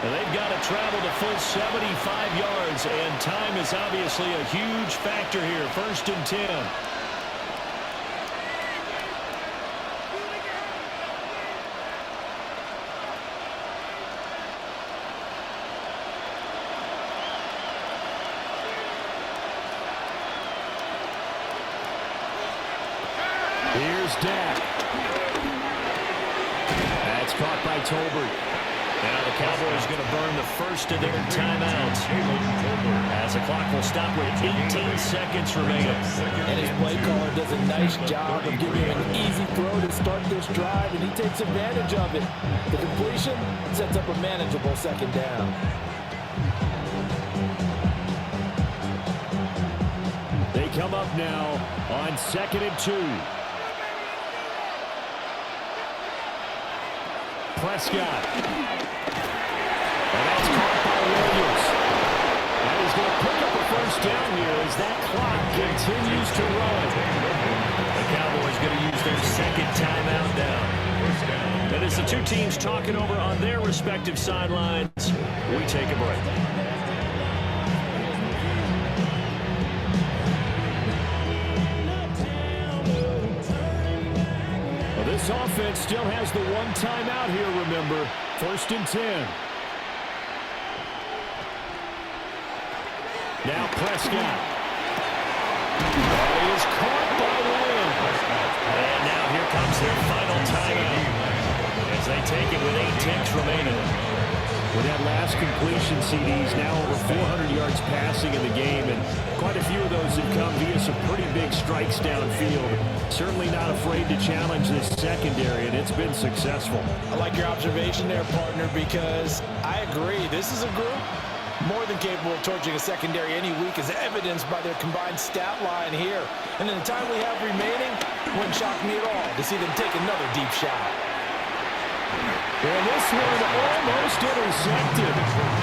And they've got to travel the full 75 yards, and time is obviously a huge factor here. 1st and 10. Here's Dak. That's caught by Tolbert. Now the Cowboys going to burn the first of their timeouts as the clock will stop with 18 seconds remaining. And his play caller does a nice job of giving him an easy throw to start this drive, and he takes advantage of it. The completion sets up a manageable 2nd down. They come up now on 2nd and 2. Prescott. And that's caught by Williams. And he's going to pick up a 1st down here as that clock continues to run. The Cowboys going to use their 2nd timeout now. And as the 2 teams talking over on their respective sidelines, we take a break. This offense still has the 1 timeout here, remember. 1st and 10. Now Prescott. He is caught by Lamb. And now here comes their final timeout as they take it with 8 ticks remaining. With that last completion, CD's now over 400 yards passing in the game, and quite a few of those have come via some pretty big strikes downfield. Certainly not afraid to challenge this secondary, and it's been successful. I like your observation there, partner, because I agree. This is a group more than capable of torching a secondary any week, as evidenced by their combined stat line here. And in the time we have remaining, it wouldn't shock me at all to see them take another deep shot. And this one almost intercepted.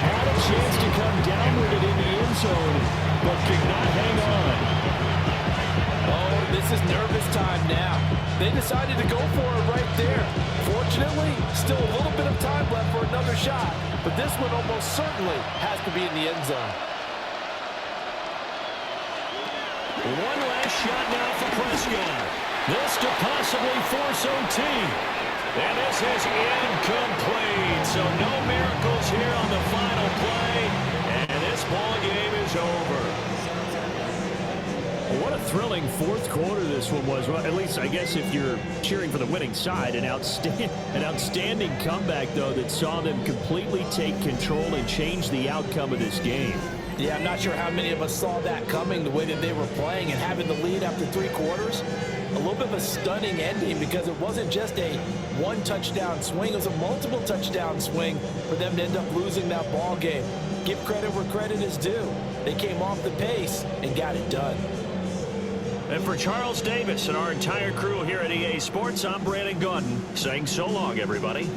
Had a chance to come down with it in the end zone, but could not hang on. Oh, this is nervous time now. They decided to go for it right there. Fortunately, still a little bit of time left for another shot, but this one almost certainly has to be in the end zone. One last shot now for Prescott. This to possibly force OT. And this is incomplete. So no miracles here on the final play. And this ball game is over. What a thrilling 4th quarter this one was. Well, at least I guess if you're cheering for the winning side, an outstanding comeback, though, that saw them completely take control and change the outcome of this game. Yeah, I'm not sure how many of us saw that coming, the way that they were playing and having the lead after 3 quarters. A little bit of a stunning ending because it wasn't just a 1-touchdown swing. It was a multiple touchdown swing for them to end up losing that ball game. Give credit where credit is due. They came off the pace and got it done. And for Charles Davis and our entire crew here at EA Sports, I'm Brandon Gaudin saying so long, everybody.